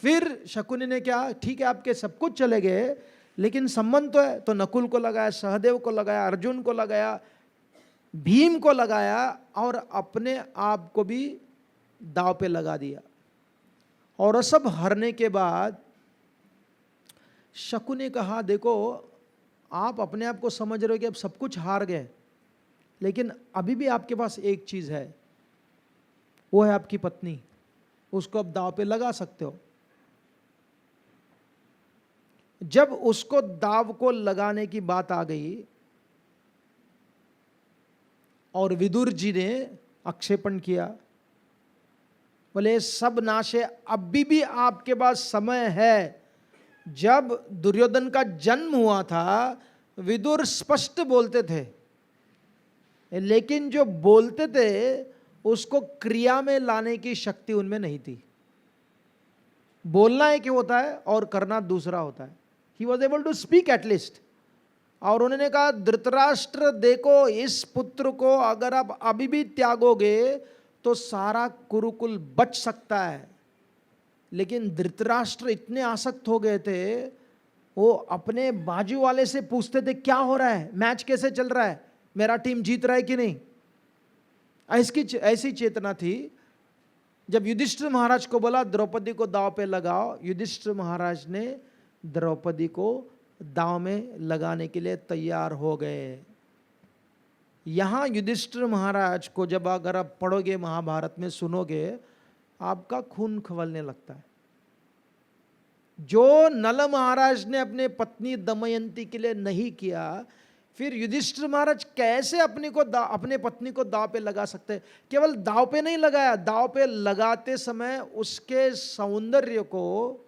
फिर शकुनी ने क्या, ठीक है आपके सब कुछ चले गए लेकिन संबंध तो है, तो नकुल को लगाया, सहदेव को लगाया, अर्जुन को लगाया, भीम को लगाया और अपने आप को भी दांव पे लगा दिया। और सब हारने के बाद शकुनी ने कहा, देखो आप अपने आप को समझ रहे हो कि अब सब कुछ हार गए, लेकिन अभी भी आपके पास एक चीज है, वो है आपकी पत्नी, उसको अब दांव पे लगा सकते हो। जब उसको दांव को लगाने की बात आ गई और विदुर जी ने आक्षेपण किया, बोले सब नाशे, अभी भी आपके पास समय है। जब दुर्योधन का जन्म हुआ था विदुर स्पष्ट बोलते थे, लेकिन जो बोलते थे उसको क्रिया में लाने की शक्ति उनमें नहीं थी। बोलना एक होता है और करना दूसरा होता है। He was able to speak at least. और उन्होंने कहा, धृतराष्ट्र देखो, इस पुत्र को अगर आप अभी भी त्यागोगे तो सारा कुरुकुल बच सकता है। लेकिन धृतराष्ट्र इतने आसक्त हो गए थे, वो अपने बाजू वाले से पूछते थे क्या हो रहा है, मैच कैसे चल रहा है, मेरा टीम जीत रहा है कि नहीं। ऐसी चेतना थी। जब युधिष्ठिर महाराज को बोला द्रौपदी को दांव पे लगाओ, युधिष्ठिर महाराज ने द्रौपदी को दांव में लगाने के लिए तैयार हो गए। यहां युधिष्ठिर महाराज को जब अगर आप पढ़ोगे, महाभारत में सुनोगे, आपका खून खवलने लगता है। जो नल महाराज ने अपने पत्नी दमयंती के लिए नहीं किया, फिर युधिष्ठिर महाराज कैसे अपने पत्नी को दांव पे लगा सकते हैं? केवल दांव पे नहीं लगाया, दांव पे लगाते समय उसके सौंदर्य को,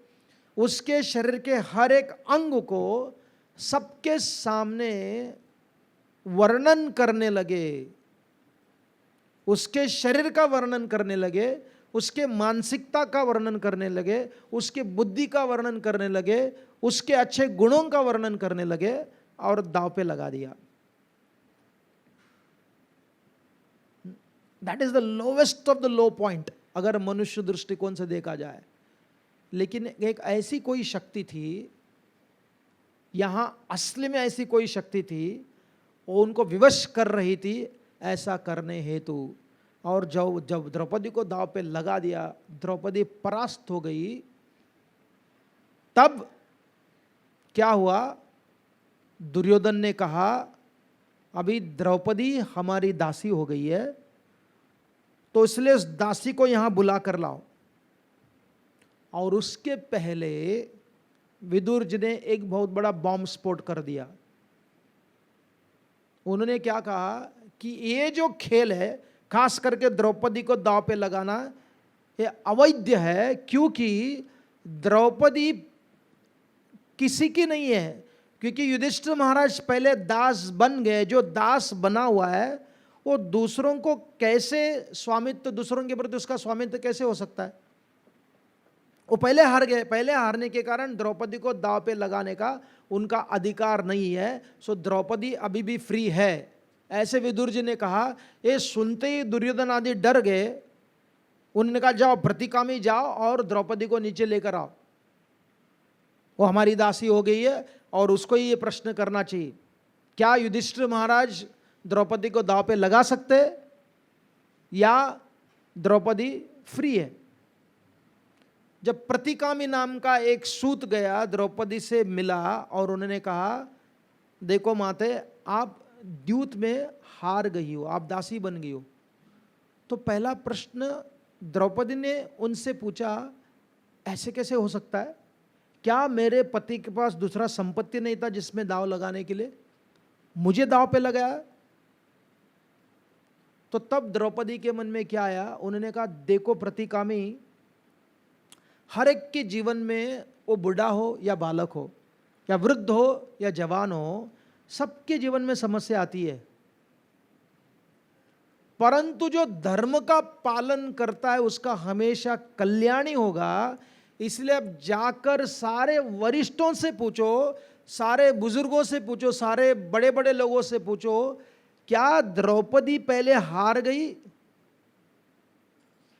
उसके शरीर के हर एक अंग को सबके सामने वर्णन करने लगे, उसके शरीर का वर्णन करने लगे, उसके मानसिकता का वर्णन करने लगे, उसके बुद्धि का वर्णन करने लगे, उसके अच्छे गुणों का वर्णन करने लगे और दांव पे लगा दिया। That is the lowest of the low point अगर मनुष्य दृष्टिकोण से देखा जाए। लेकिन एक ऐसी कोई शक्ति थी, यहां असली में ऐसी कोई शक्ति थी, वो उनको विवश कर रही थी ऐसा करने हेतु। और जब द्रौपदी को दांव पे लगा दिया, द्रौपदी परास्त हो गई। तब क्या हुआ, दुर्योधन ने कहा अभी द्रौपदी हमारी दासी हो गई है, तो इसलिए उस दासी को यहां बुला कर लाओ। और उसके पहले विदुर जी ने एक बहुत बड़ा बॉम्ब स्फोट कर दिया। उन्होंने क्या कहा कि ये जो खेल है, खास करके द्रौपदी को दांव पे लगाना, ये अवैध है, क्योंकि द्रौपदी किसी की नहीं है। क्योंकि युधिष्ठिर महाराज पहले दास बन गए, जो दास बना हुआ है वो दूसरों को कैसे स्वामित्व, दूसरों के प्रति उसका स्वामित्व कैसे हो सकता है? वो पहले हार गए। पहले हारने के कारण द्रौपदी को दांव पे लगाने का उनका अधिकार नहीं है। सो द्रौपदी अभी भी फ्री है, ऐसे विदुर जी ने कहा। ये सुनते ही दुर्योधन आदि डर गए। उन्होंने कहा जाओ प्रतिकामी जाओ और द्रौपदी को नीचे लेकर आओ, वो हमारी दासी हो गई है और उसको ही ये प्रश्न करना चाहिए, क्या युधिष्ठिर महाराज द्रौपदी को दांव पे लगा सकते या द्रौपदी फ्री है? जब प्रतिकामी नाम का एक सूत गया, द्रौपदी से मिला और उन्होंने कहा देखो माते, आप द्यूत में हार गई हो, आप दासी बन गई हो, तो पहला प्रश्न द्रौपदी ने उनसे पूछा, ऐसे कैसे हो सकता है? क्या मेरे पति के पास दूसरा संपत्ति नहीं था जिसमें दाव लगाने के लिए? मुझे दाव पे लगाया? तो तब द्रौपदी के मन में क्या आया? उन्होंने कहा, देखो प्रतिकामी, हर एक के जीवन में, वो बूढ़ा हो या बालक हो या वृद्ध हो या जवान हो, सबके जीवन में समस्या आती है, परंतु जो धर्म का पालन करता है उसका हमेशा कल्याण ही होगा। इसलिए अब जाकर सारे वरिष्ठों से पूछो, सारे बुजुर्गों से पूछो, सारे बड़े बड़े लोगों से पूछो, क्या द्रौपदी पहले हार गई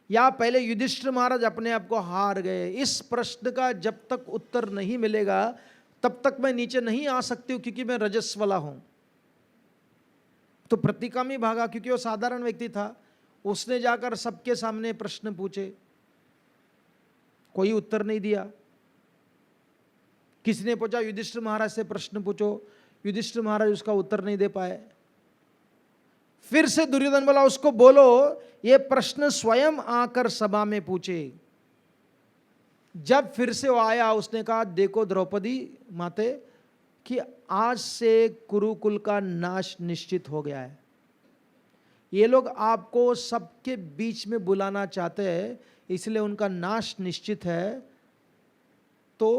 या पहले युधिष्ठिर महाराज अपने आप को हार गए? इस प्रश्न का जब तक उत्तर नहीं मिलेगा तब तक मैं नीचे नहीं आ सकती हूं, क्योंकि मैं रजस्वला हूं। तो प्रतिकामी भागा, क्योंकि वो साधारण व्यक्ति था। उसने जाकर सबके सामने प्रश्न पूछे, कोई उत्तर नहीं दिया। किसी ने पूछा, युधिष्ठिर महाराज से प्रश्न पूछो, युधिष्ठिर महाराज उसका उत्तर नहीं दे पाए। फिर से दुर्योधन बोला, उसको बोलो ये प्रश्न स्वयं आकर सभा में पूछे। जब फिर से वो आया, उसने कहा, देखो द्रौपदी माते, कि आज से कुरुकुल का नाश निश्चित हो गया है। ये लोग आपको सबके बीच में बुलाना चाहते हैं, इसलिए उनका नाश निश्चित है। तो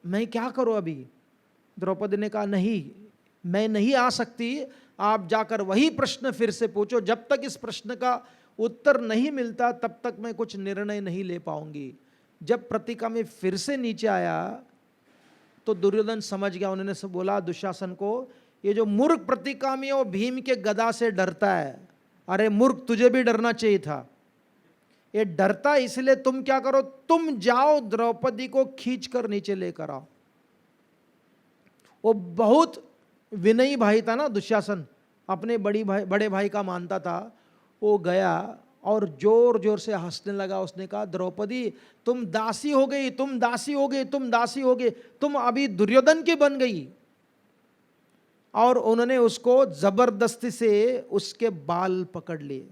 मैं क्या करूं अभी? द्रौपदी ने कहा, नहीं, मैं नहीं आ सकती। आप जाकर वही प्रश्न फिर से पूछो। जब तक इस प्रश्न का उत्तर नहीं मिलता तब तक मैं कुछ निर्णय नहीं ले पाऊंगी। जब प्रतिकामी फिर से नीचे आया तो दुर्योधन समझ गया। उन्होंने सब बोला दुशासन को, ये जो मूर्ख प्रतिकामी है वो भीम के गदा से डरता है। अरे मूर्ख, तुझे भी डरना चाहिए था। ये डरता, इसलिए तुम क्या करो, तुम जाओ द्रौपदी को खींच कर नीचे लेकर आओ। वो बहुत विनयी भाई था ना दुशासन, अपने बड़े भाई का मानता था। वो गया और जोर जोर से हंसने लगा। उसने कहा, द्रौपदी तुम दासी हो गई, तुम दासी हो गई, तुम दासी हो गई, तुम अभी दुर्योधन की बन गई। और उन्होंने उसको जबरदस्ती से उसके बाल पकड़ लिए।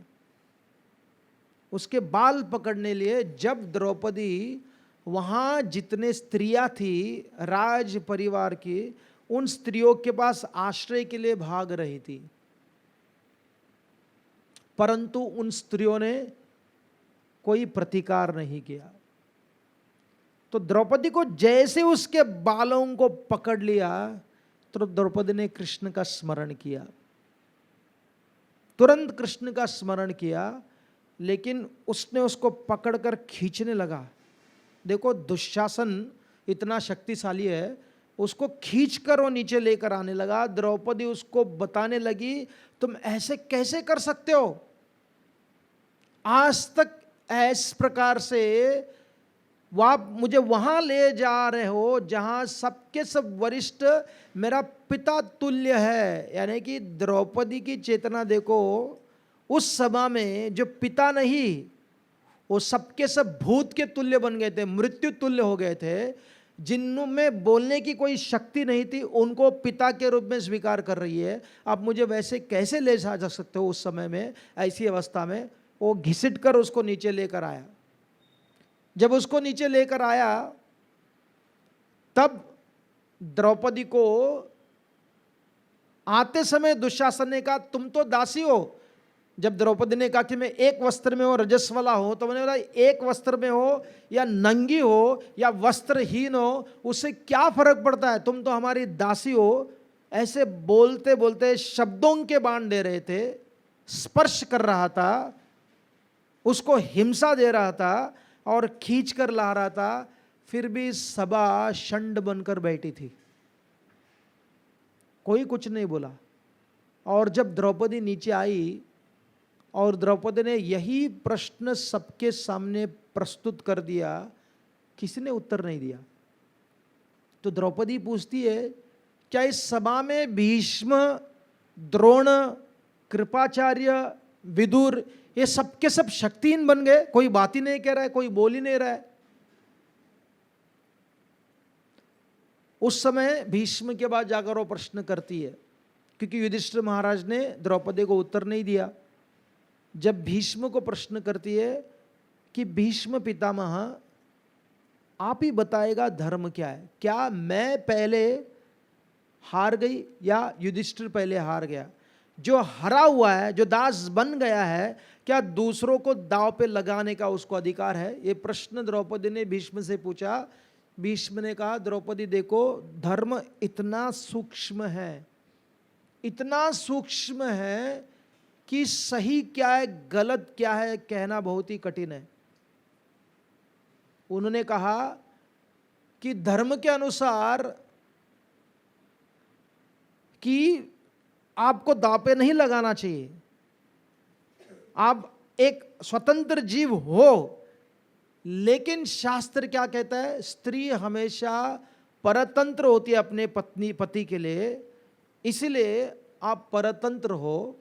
उसके बाल पकड़ने लिए जब द्रौपदी वहां जितने स्त्रियां थी राज परिवार की, उन स्त्रियों के पास आश्रय के लिए भाग रही थी, परंतु उन स्त्रियों ने कोई प्रतिकार नहीं किया। तो द्रौपदी को जैसे उसके बालों को पकड़ लिया तो द्रौपदी ने कृष्ण का स्मरण किया, तुरंत कृष्ण का स्मरण किया। लेकिन उसने उसको पकड़कर खींचने लगा। देखो दुशासन इतना शक्तिशाली है, उसको खींचकर वो नीचे लेकर आने लगा। द्रौपदी उसको बताने लगी, तुम ऐसे कैसे कर सकते हो? आज तक इस प्रकार से आप मुझे वहां ले जा रहे हो जहां सबके सब वरिष्ठ मेरा पिता तुल्य है। यानी कि द्रौपदी की चेतना देखो, उस सभा में जो पिता नहीं, वो सबके सब भूत के तुल्य बन गए थे, मृत्यु तुल्य हो गए थे। जिनमें बोलने की कोई शक्ति नहीं थी उनको पिता के रूप में स्वीकार कर रही है। आप मुझे वैसे कैसे ले जा सकते हो? उस समय में, ऐसी अवस्था में वो घिसट कर उसको नीचे लेकर आया। जब उसको नीचे लेकर आया तब द्रौपदी को आते समय दुशासन ने कहा, तुम तो दासी हो। जब द्रौपदी ने कहा कि मैं एक वस्त्र में हो, रजस्वला हो, तो मैंने बोला एक वस्त्र में हो या नंगी हो या वस्त्रहीन हो, उससे क्या फर्क पड़ता है? तुम तो हमारी दासी हो। ऐसे बोलते बोलते शब्दों के बाण दे रहे थे, स्पर्श कर रहा था, उसको हिंसा दे रहा था और खींच कर ला रहा था। फिर भी सभा शंड बनकर बैठी थी, कोई कुछ नहीं बोला। और जब द्रौपदी नीचे आई और द्रौपदी ने यही प्रश्न सबके सामने प्रस्तुत कर दिया, किसी ने उत्तर नहीं दिया। तो द्रौपदी पूछती है, क्या इस सभा में भीष्म, द्रोण, कृपाचार्य, विदुर, ये सबके सब शक्तिहीन बन गए? कोई बात ही नहीं कह रहा है, कोई बोल ही नहीं रहा है। उस समय भीष्म के बाद जाकर वो प्रश्न करती है, क्योंकि युधिष्ठिर महाराज ने द्रौपदी को उत्तर नहीं दिया। जब भीष्म को प्रश्न करती है कि भीष्म पितामह आप ही बताएगा धर्म क्या है, क्या मैं पहले हार गई या युधिष्ठिर पहले हार गया? जो हरा हुआ है, जो दास बन गया है, क्या दूसरों को दांव पे लगाने का उसको अधिकार है? ये प्रश्न द्रौपदी ने भीष्म से पूछा। भीष्म ने कहा द्रौपदी देखो, धर्म इतना सूक्ष्म है, इतना सूक्ष्म है कि सही क्या है गलत क्या है कहना बहुत ही कठिन है। उन्होंने कहा कि धर्म के अनुसार कि आपको दांव पे नहीं लगाना चाहिए, आप एक स्वतंत्र जीव हो, लेकिन शास्त्र क्या कहता है? स्त्री हमेशा परतंत्र होती है अपने पत्नी पति के लिए, इसलिए आप परतंत्र हो।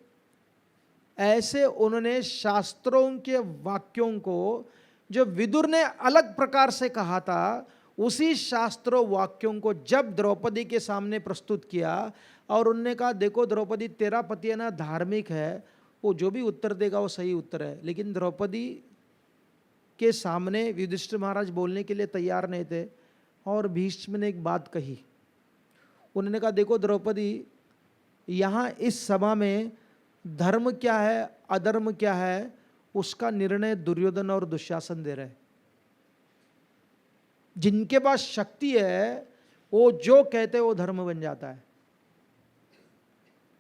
ऐसे उन्होंने शास्त्रों के वाक्यों को जो विदुर ने अलग प्रकार से कहा था, उसी शास्त्रों वाक्यों को जब द्रौपदी के सामने प्रस्तुत किया और उन्होंने कहा देखो द्रौपदी, तेरा पति है ना धार्मिक है, वो जो भी उत्तर देगा वो सही उत्तर है। लेकिन द्रौपदी के सामने युधिष्ठिर महाराज बोलने के लिए तैयार नहीं थे और भीष्म ने एक बात कही। उन्होंने कहा देखो द्रौपदी, यहाँ इस सभा में धर्म क्या है अधर्म क्या है उसका निर्णय दुर्योधन और दुशासन दे रहे। जिनके पास शक्ति है वो जो कहते हैं वो धर्म बन जाता है,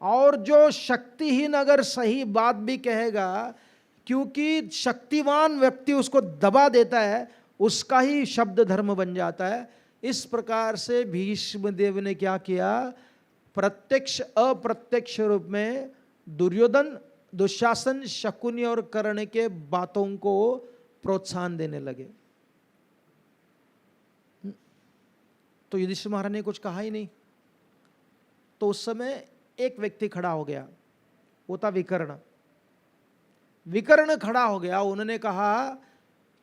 और जो शक्तिहीन अगर सही बात भी कहेगा, क्योंकि शक्तिवान व्यक्ति उसको दबा देता है, उसका ही शब्द धर्म बन जाता है। इस प्रकार से भीष्म देव ने क्या किया? प्रत्यक्ष अप्रत्यक्ष रूप में दुर्योधन, दुशासन, शकुनी और कर्ण के बातों को प्रोत्साहन देने लगे। तो युधिष्ठिर महाराज ने कुछ कहा ही नहीं। तो उस समय एक व्यक्ति खड़ा हो गया, वो था विकर्ण। विकर्ण खड़ा हो गया, उन्होंने कहा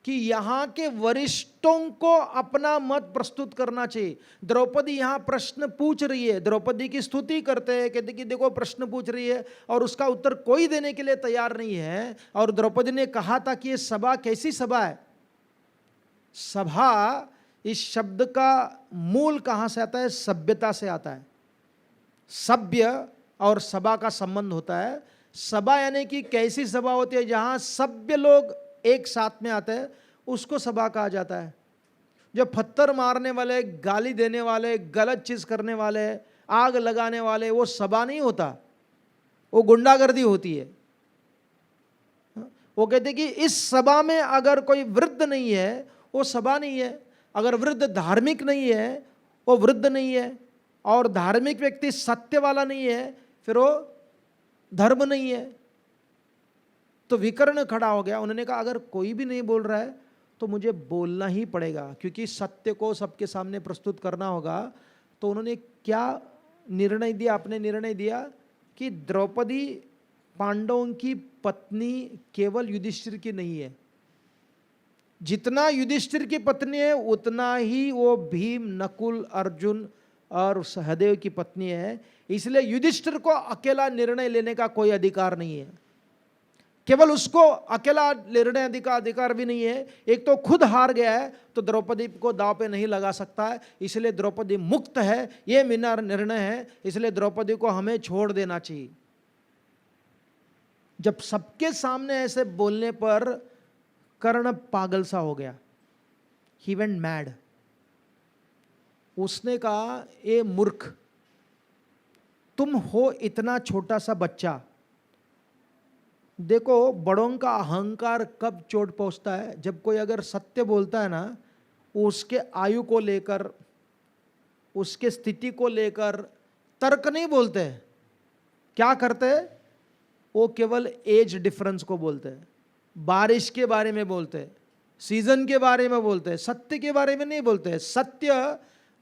कि यहाँ के वरिष्ठों को अपना मत प्रस्तुत करना चाहिए। द्रौपदी यहाँ प्रश्न पूछ रही है, द्रौपदी की स्तुति करते हैं, कहते कि देखो प्रश्न पूछ रही है और उसका उत्तर कोई देने के लिए तैयार नहीं है। और द्रौपदी ने कहा था कि ये सभा कैसी सभा है? सभा इस शब्द का मूल कहाँ से आता है? सभ्यता से आता है। सभ्य और सभा का संबंध होता है। सभा यानी कि कैसी सभा होती है? जहाँ सभ्य लोग एक साथ में आते हैं, उसको सभा कहा जाता है। जो पत्थर मारने वाले, गाली देने वाले, गलत चीज करने वाले, आग लगाने वाले, वो सभा नहीं होता, वो गुंडागर्दी होती है। वो कहते कि इस सभा में अगर कोई वृद्ध नहीं है वो सभा नहीं है, अगर वृद्ध धार्मिक नहीं है वो वृद्ध नहीं है, और धार्मिक व्यक्ति सत्य वाला नहीं है फिर वो धर्म नहीं है। तो विकर्ण खड़ा हो गया, उन्होंने कहा अगर कोई भी नहीं बोल रहा है तो मुझे बोलना ही पड़ेगा, क्योंकि सत्य को सबके सामने प्रस्तुत करना होगा। तो उन्होंने क्या निर्णय दिया? आपने निर्णय दिया कि द्रौपदी पांडवों की पत्नी केवल युधिष्ठिर की नहीं है। जितना युधिष्ठिर की पत्नी है उतना ही वो भीम, नकुल, अर्जुन और सहदेव की पत्नी है। इसलिए युधिष्ठिर को अकेला निर्णय लेने का कोई अधिकार नहीं है। केवल उसको अकेला निर्णय अधिकार भी नहीं है। एक तो खुद हार गया है तो द्रौपदी को दांव पे नहीं लगा सकता है, इसलिए द्रौपदी मुक्त है, ये मेरा निर्णय है, इसलिए द्रौपदी को हमें छोड़ देना चाहिए। जब सबके सामने ऐसे बोलने पर कर्ण पागल सा हो गया, ही वेंट मैड। उसने कहा ए मूर्ख, तुम हो इतना छोटा सा बच्चा। देखो बड़ों का अहंकार कब चोट पहुंचता है? जब कोई अगर सत्य बोलता है ना, उसके आयु को लेकर, उसके स्थिति को लेकर तर्क नहीं बोलते हैं। क्या करते हैं? वो केवल एज डिफरेंस को बोलते हैं, बारिश के बारे में बोलते हैं, सीजन के बारे में बोलते हैं, सत्य के बारे में नहीं बोलते हैं। सत्य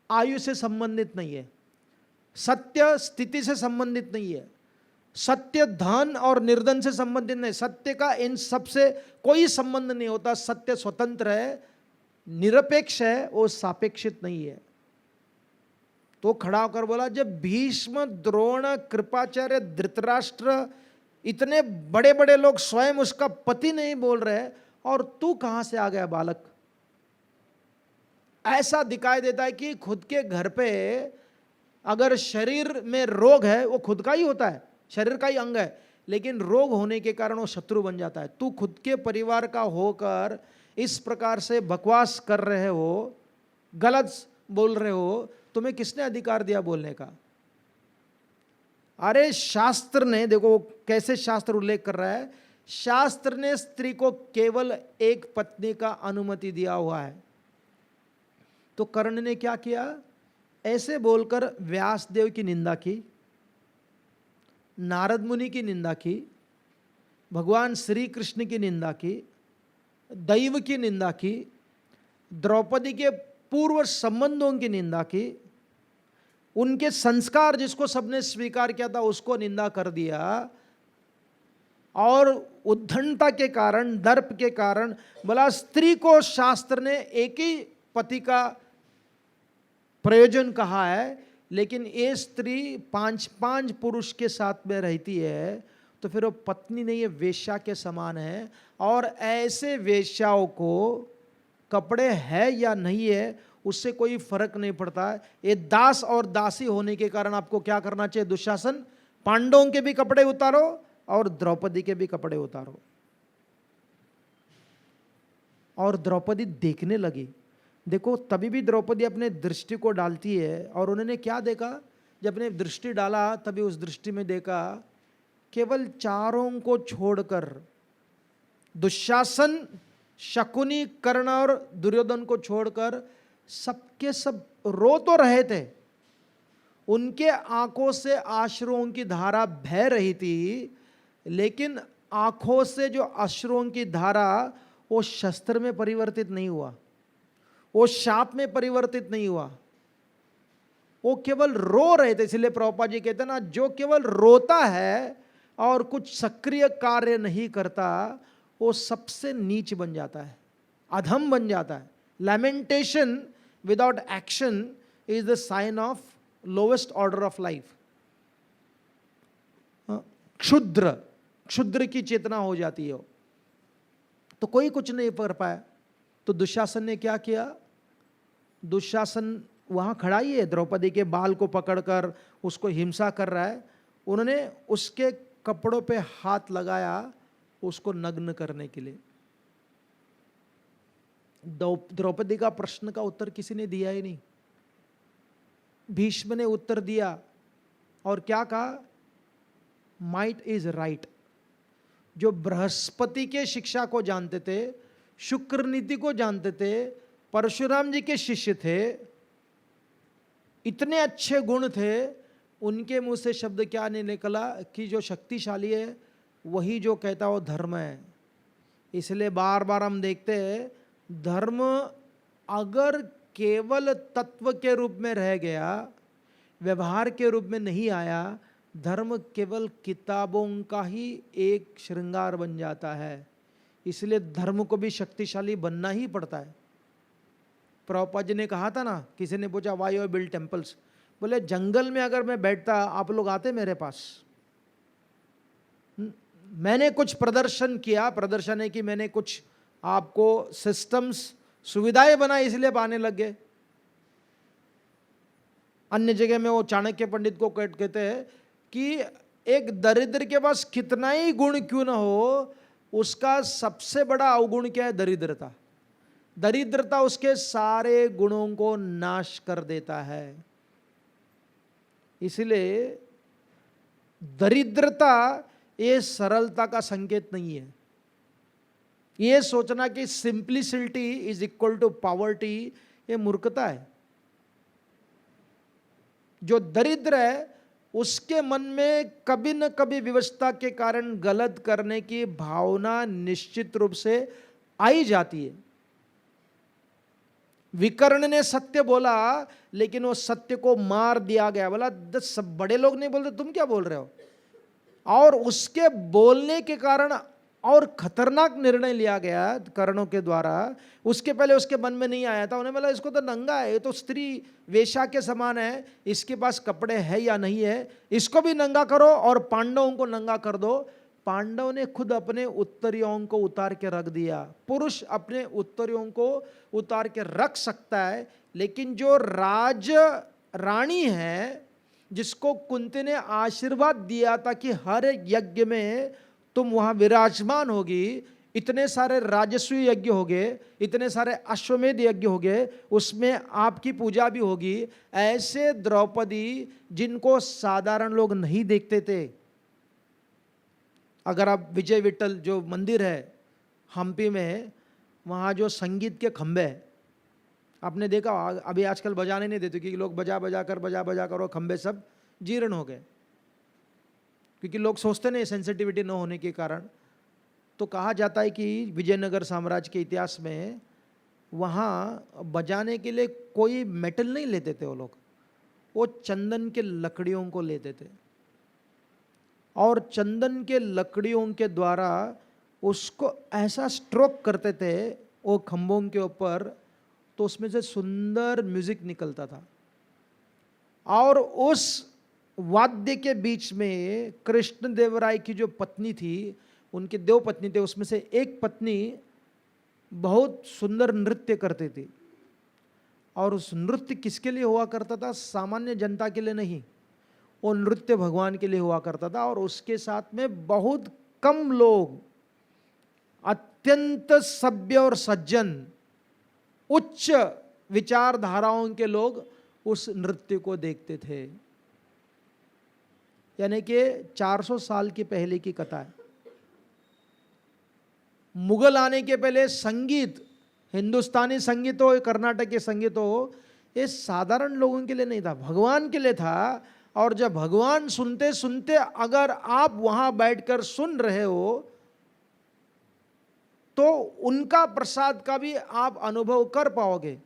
आयु से संबंधित नहीं है, सत्य स्थिति से संबंधित नहीं है, सत्य धन और निर्धन से संबंधित नहीं। सत्य का इन सबसे कोई संबंध नहीं होता। सत्य स्वतंत्र है, निरपेक्ष है, वो सापेक्षित नहीं है। तो खड़ा होकर बोला, जब भीष्म, द्रोण, कृपाचार्य, धृतराष्ट्र इतने बड़े बड़े लोग स्वयं उसका पति नहीं बोल रहे, और तू कहां से आ गया बालक। ऐसा दिखाई देता है कि खुद के घर पे अगर शरीर में रोग है, वो खुद का ही होता है, शरीर का ही अंग है, लेकिन रोग होने के कारण वो शत्रु बन जाता है। तू खुद के परिवार का होकर इस प्रकार से बकवास कर रहे हो, गलत बोल रहे हो, तुम्हें किसने अधिकार दिया बोलने का। अरे शास्त्र ने, देखो कैसे शास्त्र उल्लेख कर रहा है, शास्त्र ने स्त्री को केवल एक पत्नी का अनुमति दिया हुआ है। तो कर्ण ने क्या किया, ऐसे बोलकर व्यासदेव की निंदा की, नारद मुनि की निंदा की, भगवान श्री कृष्ण की निंदा की, दैव की निंदा की, द्रौपदी के पूर्व संबंधों की निंदा की, उनके संस्कार जिसको सबने स्वीकार किया था उसको निंदा कर दिया, और उद्धंडता के कारण, दर्प के कारण बोला स्त्री को शास्त्र ने एक ही पति का प्रयोजन कहा है, लेकिन ये स्त्री 5 पुरुष के साथ में रहती है, तो फिर वो पत्नी नहीं है, वेश्या के समान है। और ऐसे वेश्याओं को कपड़े है या नहीं है उससे कोई फर्क नहीं पड़ता है। ये दास और दासी होने के कारण आपको क्या करना चाहिए, दुशासन, पांडवों के भी कपड़े उतारो और द्रौपदी के भी कपड़े उतारो। और द्रौपदी देखने लगी। देखो तभी भी द्रौपदी अपने दृष्टि को डालती है, और उन्होंने क्या देखा, जब अपने दृष्टि डाला तभी उस दृष्टि में देखा केवल 4 को छोड़कर, दुशासन, शकुनी, कर्ण और दुर्योधन को छोड़कर सबके सब रो तो रहे थे, उनके आंखों से अश्रुओं की धारा बह रही थी, लेकिन आंखों से जो अश्रुओं की धारा वो शस्त्र में परिवर्तित नहीं हुआ, वो शाप में परिवर्तित नहीं हुआ, वो केवल रो रहे थे। इसलिए प्रभुपाद जी कहते हैं ना, जो केवल रोता है और कुछ सक्रिय कार्य नहीं करता वो सबसे नीच बन जाता है, अधम बन जाता है। Lamentation without action is the sign of lowest order of life. क्षुद्र, क्षुद्र की चेतना हो जाती है। तो कोई कुछ नहीं कर पाया। तो दुशासन ने क्या किया, दुशासन वहां खड़ा ही है, द्रौपदी के बाल को पकड़कर उसको हिंसा कर रहा है। उन्होंने उसके कपड़ों पे हाथ लगाया उसको नग्न करने के लिए। द्रौपदी का प्रश्न का उत्तर किसी ने दिया ही नहीं। भीष्म ने उत्तर दिया और क्या कहा, माइट इज राइट। जो बृहस्पति के शिक्षा को जानते थे, शुक्र नीति को जानते थे, परशुराम जी के शिष्य थे, इतने अच्छे गुण थे, उनके मुंह से शब्द क्या नहीं निकला कि जो शक्तिशाली है वही जो कहता वो धर्म है। इसलिए बार बार हम देखते हैं, धर्म अगर केवल तत्व के रूप में रह गया, व्यवहार के रूप में नहीं आया, धर्म केवल किताबों का ही एक श्रृंगार बन जाता है। इसलिए धर्म को भी शक्तिशाली बनना ही पड़ता है। प्रभुपाद जी ने कहा था ना, किसी ने पूछा वाई यू बिल्ड टेम्पल्स, बोले जंगल में अगर मैं बैठता आप लोग आते मेरे पास। मैंने कुछ प्रदर्शन किया, प्रदर्शन है कि मैंने कुछ आपको सिस्टम्स, सुविधाएं बनाई, इसलिए आप आने लग गए। अन्य जगह में वो चाणक्य पंडित को कहते हैं कि एक दरिद्र के पास कितना ही गुण क्यों ना हो, उसका सबसे बड़ा अवगुण क्या है, दरिद्रता। दरिद्रता उसके सारे गुणों को नाश कर देता है। इसलिए दरिद्रता ये सरलता का संकेत नहीं है। ये सोचना कि simplicity is equal to poverty, ये मूर्खता है। जो दरिद्र है उसके मन में कभी न कभी विवशता के कारण गलत करने की भावना निश्चित रूप से आई जाती है। विकर्ण ने सत्य बोला, लेकिन वो सत्य को मार दिया गया। बोला सब बड़े लोग नहीं बोलते, तुम क्या बोल रहे हो। और उसके बोलने के कारण और खतरनाक निर्णय लिया गया कर्णों के द्वारा। उसके पहले उसके मन में नहीं आया था। उन्हें बोला इसको तो नंगा है, ये तो स्त्री वेश्या के समान है, इसके पास कपड़े है या नहीं है, इसको भी नंगा करो और पांडवों को नंगा कर दो। पांडव ने खुद अपने उत्तरी अंग को उतार के रख दिया। पुरुष अपने उत्तरी अंग को उतार के रख सकता है, लेकिन जो राज रानी है, जिसको कुंती ने आशीर्वाद दिया था कि हर यज्ञ में तुम वहां विराजमान होगी, इतने सारे राजस्वी यज्ञ हो गए, इतने सारे अश्वमेध यज्ञ हो गए, उसमें आपकी पूजा भी होगी। ऐसे द्रौपदी जिनको साधारण लोग नहीं देखते थे। अगर आप विजय विठल जो मंदिर है हम्पी में, वहाँ जो संगीत के खंबे हैं, आपने देखा अभी आजकल बजाने नहीं देते, क्योंकि लोग बजा बजा कर वो खंबे सब जीर्ण हो गए, क्योंकि लोग सोचते नहीं सेंसिटिविटी न होने के कारण। तो कहा जाता है कि विजयनगर साम्राज्य के इतिहास में वहाँ बजाने के लिए कोई मेटल नहीं लेते थे वो चंदन के लकड़ियों को लेते थे, और चंदन के लकड़ियों के द्वारा उसको ऐसा स्ट्रोक करते थे वो खंभों के ऊपर, तो उसमें से सुंदर म्यूजिक निकलता था। और उस वाद्य के बीच में कृष्ण देव राय की जो पत्नी थी, उनके 2 पत्नी थे, उसमें से एक पत्नी बहुत सुंदर नृत्य करती थी। और उस नृत्य किसके लिए हुआ करता था? सामान्य जनता के लिए नहीं, वो नृत्य भगवान के लिए हुआ करता था। और उसके साथ में बहुत कम लोग, अत्यंत सभ्य और सज्जन, उच्च विचारधाराओं के लोग उस नृत्य को देखते थे। यानी कि 400 साल की पहले की कथा है। मुगल आने के पहले संगीत, हिंदुस्तानी संगीत हो, कर्नाटक के संगीत हो, ये साधारण लोगों के लिए नहीं था, भगवान के लिए था। और जब भगवान सुनते सुनते अगर आप वहां बैठकर सुन रहे हो, तो उनका प्रसाद का भी आप अनुभव कर पाओगे।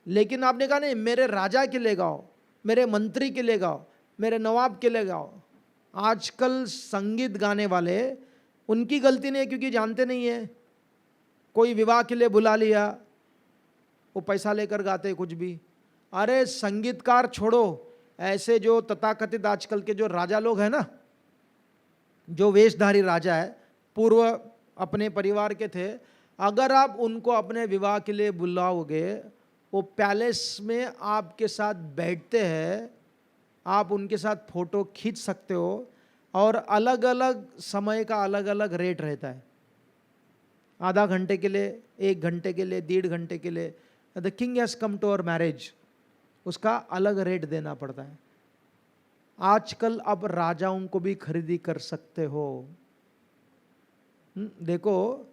लेकिन आपने कहा नहीं, मेरे राजा के लिए गाओ, मेरे मंत्री के लिए गाओ, मेरे नवाब के लिए गाओ। आजकल संगीत गाने वाले, उनकी गलती नहीं है, क्योंकि जानते नहीं है। कोई विवाह के लिए बुला लिया, वो पैसा लेकर गाते कुछ भी। अरे संगीतकार छोड़ो, ऐसे जो तथाकथित आजकल के जो राजा लोग हैं ना, जो वेशधारी राजा है, पूर्व अपने परिवार के थे, अगर आप उनको अपने विवाह के लिए बुलाओगे, वो पैलेस में आपके साथ बैठते हैं, आप उनके साथ फोटो खींच सकते हो, और अलग अलग समय का अलग अलग रेट रहता है। आधा घंटे के लिए, 1 घंटे के लिए, 1.5 घंटे के लिए, the king has come to our marriage, उसका अलग रेट देना पड़ता है। आजकल अब राजाओं को भी खरीदी कर सकते हो। देखो,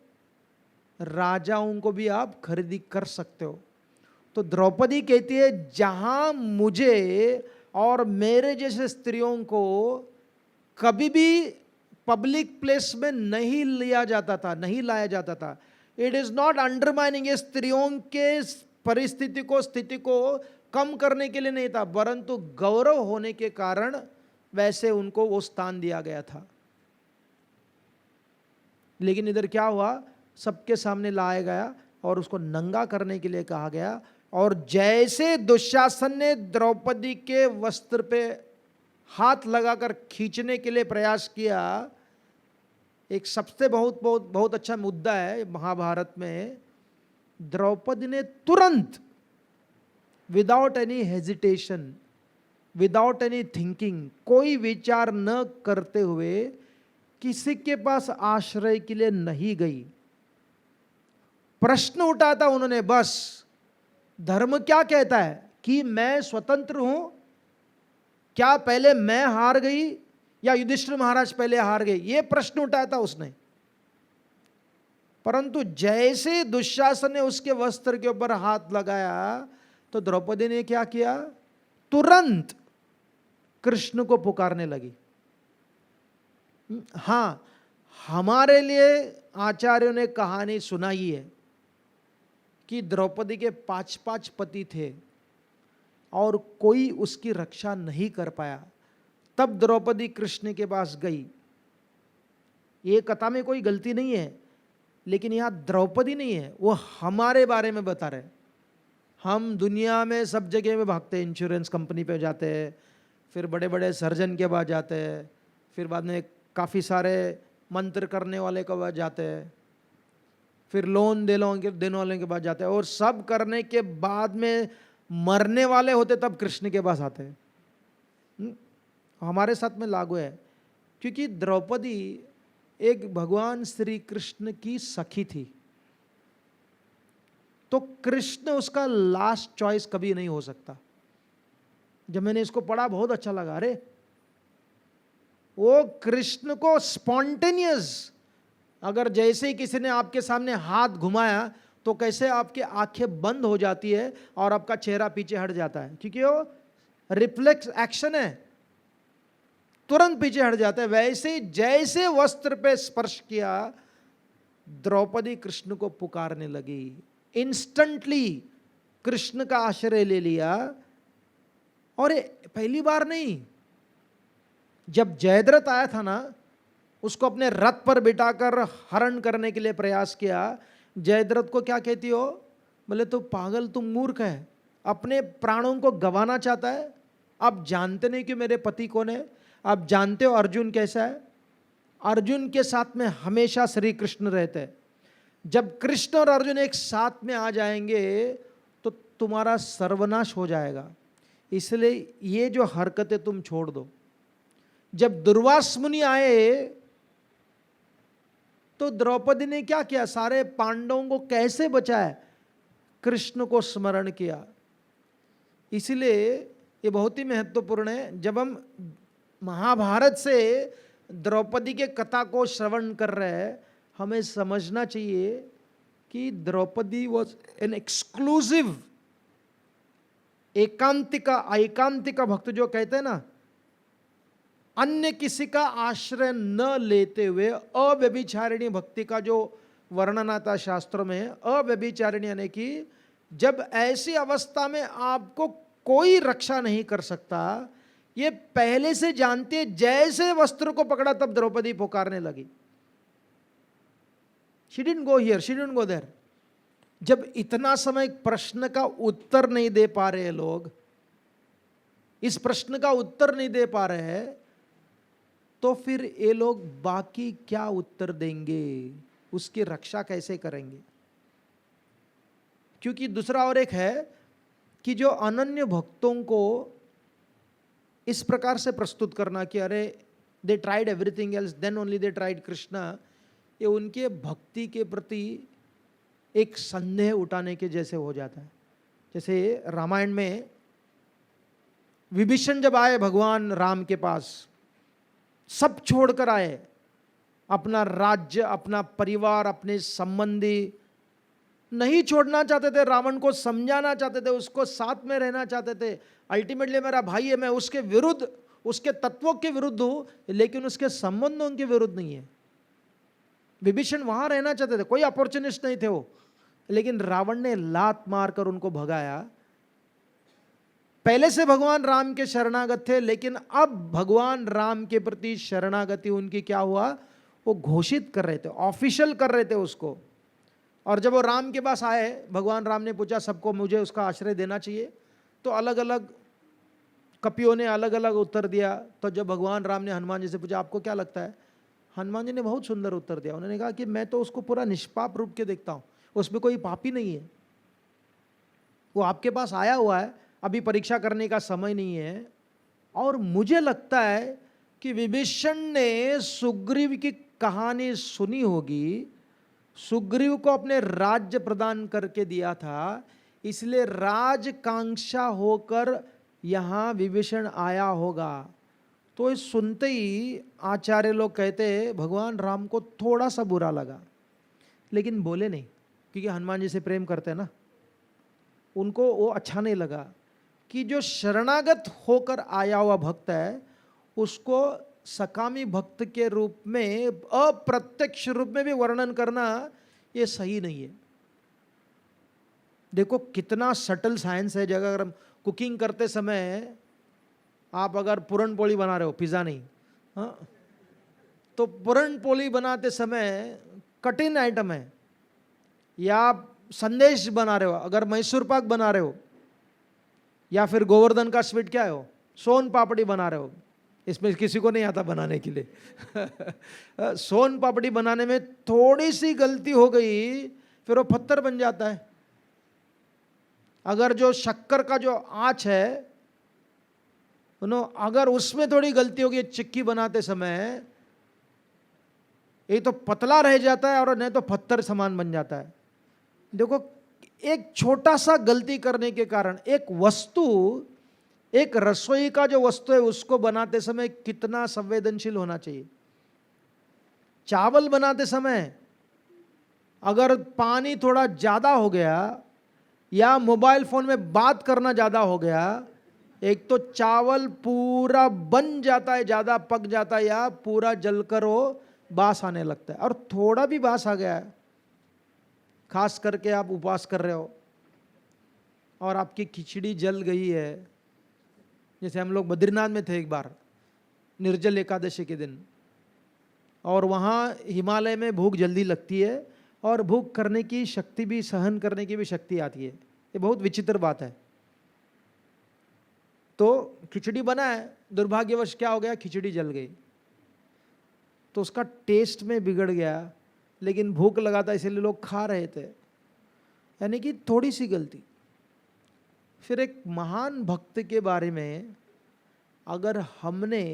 राजाओं को भी आप खरीदी कर सकते हो। तो द्रौपदी कहती है, जहां मुझे और मेरे जैसे स्त्रियों को कभी भी पब्लिक प्लेस में नहीं लिया जाता था, नहीं लाया जाता था। इट इज नॉट अंडरमाइनिंग, ये स्त्रियों के परिस्थिति को, स्थिति को कम करने के लिए नहीं था, परंतु गौरव होने के कारण वैसे उनको वो स्थान दिया गया था। लेकिन इधर क्या हुआ, सबके सामने लाया गया और उसको नंगा करने के लिए कहा गया। और जैसे दुशासन ने द्रौपदी के वस्त्र पे हाथ लगाकर खींचने के लिए प्रयास किया, एक सबसे बहुत बहुत बहुत अच्छा मुद्दा है महाभारत में, द्रौपदी ने तुरंत without any hesitation, without any thinking, कोई विचार न करते हुए किसी के पास आश्रय के लिए नहीं गई। प्रश्न उठाता उन्होंने, बस धर्म क्या कहता है कि मैं स्वतंत्र हूं, क्या पहले मैं हार गई या युधिष्ठिर महाराज पहले हार गए, ये प्रश्न उठाया था उसने। परंतु जैसे दुशासन ने उसके वस्त्र के ऊपर हाथ लगाया, तो द्रौपदी ने क्या किया, तुरंत कृष्ण को पुकारने लगी। हां, हमारे लिए आचार्यों ने कहानी सुनाई है कि द्रौपदी के 5 पति थे और कोई उसकी रक्षा नहीं कर पाया। तब द्रौपदी कृष्ण के पास गई। ये कथा में कोई गलती नहीं है, लेकिन यहां द्रौपदी नहीं है, वो हमारे बारे में बता रहे। हम दुनिया में सब जगह में भागते हैं, इंश्योरेंस कंपनी पे जाते हैं, फिर बड़े बड़े सर्जन के पास जाते हैं, फिर बाद में काफ़ी सारे मंत्र करने वाले के पास जाते हैं, फिर लोन देने वाले के पास जाते हैं, और सब करने के बाद में मरने वाले होते तब कृष्ण के पास आते हैं। हमारे साथ में लागू है, क्योंकि द्रौपदी एक भगवान श्री कृष्ण की सखी थी, तो कृष्ण उसका लास्ट चॉइस कभी नहीं हो सकता। जब मैंने इसको पढ़ा बहुत अच्छा लगा। अरे वो कृष्ण को स्पॉन्टेनियस, अगर जैसे ही किसी ने आपके सामने हाथ घुमाया तो कैसे आपकी आंखें बंद हो जाती है और आपका चेहरा पीछे हट जाता है, क्योंकि वो रिफ्लेक्स एक्शन है, तुरंत पीछे हट जाता है। वैसे जैसे वस्त्र पे स्पर्श किया, द्रौपदी कृष्ण को पुकारने लगी, इंस्टेंटली कृष्ण का आश्रय ले लिया। और ये पहली बार नहीं, जब जयद्रथ आया था ना, उसको अपने रथ पर बिठाकर हरण करने के लिए प्रयास किया, जयद्रथ को क्या कहती हो, बोले तो पागल, तुम मूर्ख है, अपने प्राणों को गंवाना चाहता है। आप जानते नहीं कि मेरे पति कौन है, आप जानते हो अर्जुन कैसा है, अर्जुन के साथ में हमेशा श्री कृष्ण रहते हैं। जब कृष्ण और अर्जुन एक साथ में आ जाएंगे तो तुम्हारा सर्वनाश हो जाएगा, इसलिए ये जो हरकतें तुम छोड़ दो। जब दुर्वास मुनि आए तो द्रौपदी ने क्या किया, सारे पांडवों को कैसे बचाया, कृष्ण को स्मरण किया। इसलिए ये बहुत ही महत्वपूर्ण है। जब हम महाभारत से द्रौपदी के कथा को श्रवण कर रहे हैं, हमें समझना चाहिए कि द्रौपदी वॉज एन एक्सक्लूसिव, एकांतिका भक्त जो कहते हैं ना, अन्य किसी का आश्रय न लेते हुए अव्यभिचारिणी भक्ति का जो वर्णन आता शास्त्रों में, अव्यभिचारिणी यानी कि जब ऐसी अवस्था में आपको कोई रक्षा नहीं कर सकता, ये पहले से जानते, जैसे वस्त्र को पकड़ा तब द्रौपदी पुकारने लगी। She didn't go here, she didn't go there. जब इतना समय प्रश्न का उत्तर नहीं दे पा रहे लोग, इस प्रश्न का उत्तर नहीं दे पा रहे हैं, तो फिर ये लोग बाकी क्या उत्तर देंगे, उसकी रक्षा कैसे करेंगे। क्योंकि दूसरा और एक है कि जो अनन्य भक्तों को इस प्रकार से प्रस्तुत करना कि अरे they tried everything else then only they tried Krishna, ये उनके भक्ति के प्रति एक संदेह उठाने के जैसे हो जाता है। जैसे रामायण में विभीषण जब आए भगवान राम के पास, सब छोड़कर आए, अपना राज्य, अपना परिवार, अपने संबंधी नहीं छोड़ना चाहते थे, रावण को समझाना चाहते थे, उसको साथ में रहना चाहते थे। अल्टीमेटली मेरा भाई है, मैं उसके विरुद्ध, उसके तत्वों के विरुद्ध हूं, लेकिन उसके संबंधों के विरुद्ध नहीं है। विभीषण वहां रहना चाहते थे, कोई अपॉर्चुनिस्ट नहीं थे वो, लेकिन रावण ने लात मारकर उनको भगाया। पहले से भगवान राम के शरणागत थे, लेकिन अब भगवान राम के प्रति शरणागति उनकी क्या हुआ, वो घोषित कर रहे थे, ऑफिशियल कर रहे थे उसको। और जब वो राम के पास आए, भगवान राम ने पूछा सबको मुझे उसका आश्रय देना चाहिए, तो अलग अलग कपियों ने अलग अलग उत्तर दिया। तो जब भगवान राम ने हनुमान जी से पूछा आपको क्या लगता है, हनुमान जी ने बहुत सुंदर उत्तर दिया। उन्होंने कहा कि मैं तो उसको पूरा निष्पाप रूप के देखता हूँ, उसमें कोई पापी नहीं है, वो आपके पास आया हुआ है, अभी परीक्षा करने का समय नहीं है। और मुझे लगता है कि विभीषण ने सुग्रीव की कहानी सुनी होगी, सुग्रीव को अपने राज्य प्रदान करके दिया था, इसलिए राजकांक्षा होकर यहाँ विभीषण आया होगा। तो इस सुनते ही आचार्य लोग कहते हैं भगवान राम को थोड़ा सा बुरा लगा, लेकिन बोले नहीं, क्योंकि हनुमान जी से प्रेम करते हैं ना, उनको वो अच्छा नहीं लगा कि जो शरणागत होकर आया हुआ भक्त है उसको सकामी भक्त के रूप में, अप्रत्यक्ष रूप में भी वर्णन करना ये सही नहीं है। देखो कितना सटल साइंस है। जगह अगर हम कुकिंग करते समय आप अगर पूरण पोली बना रहे हो, पिज़्ज़ा नहीं, हाँ, तो पूरण पोली बनाते समय कठिन आइटम है, या आप संदेश बना रहे हो, अगर मैसूर पाक बना रहे हो, या फिर गोवर्धन का स्वीट क्या है, सोन पापड़ी बना रहे हो, इसमें किसी को नहीं आता बनाने के लिए। सोन पापड़ी बनाने में थोड़ी सी गलती हो गई फिर वो पत्थर बन जाता है। अगर जो शक्कर का जो आँच है अगर उसमें थोड़ी गलती होगी चिक्की बनाते समय, ये तो पतला रह जाता है और नहीं तो पत्थर समान बन जाता है। देखो एक छोटा सा गलती करने के कारण एक वस्तु, एक रसोई का जो वस्तु है उसको बनाते समय कितना संवेदनशील होना चाहिए। चावल बनाते समय अगर पानी थोड़ा ज्यादा हो गया या मोबाइल फोन में बात करना ज्यादा हो गया, एक तो चावल पूरा बन जाता है, ज्यादा पक जाता है या पूरा जलकर वो बास आने लगता है। और थोड़ा भी बास आ गया है, खास करके आप उपवास कर रहे हो और आपकी खिचड़ी जल गई है, जैसे हम लोग बद्रीनाथ में थे एक बार निर्जल एकादशी के दिन, और वहाँ हिमालय में भूख जल्दी लगती है और भूख करने की शक्ति भी, सहन करने की भी शक्ति आती है। ये बहुत विचित्र बात है। तो खिचड़ी बना है, दुर्भाग्यवश क्या हो गया, खिचड़ी जल गई, तो उसका टेस्ट में बिगड़ गया, लेकिन भूख लगा था इसलिए लोग खा रहे थे, यानी कि थोड़ी सी गलती। फिर एक महान भक्त के बारे में अगर हमने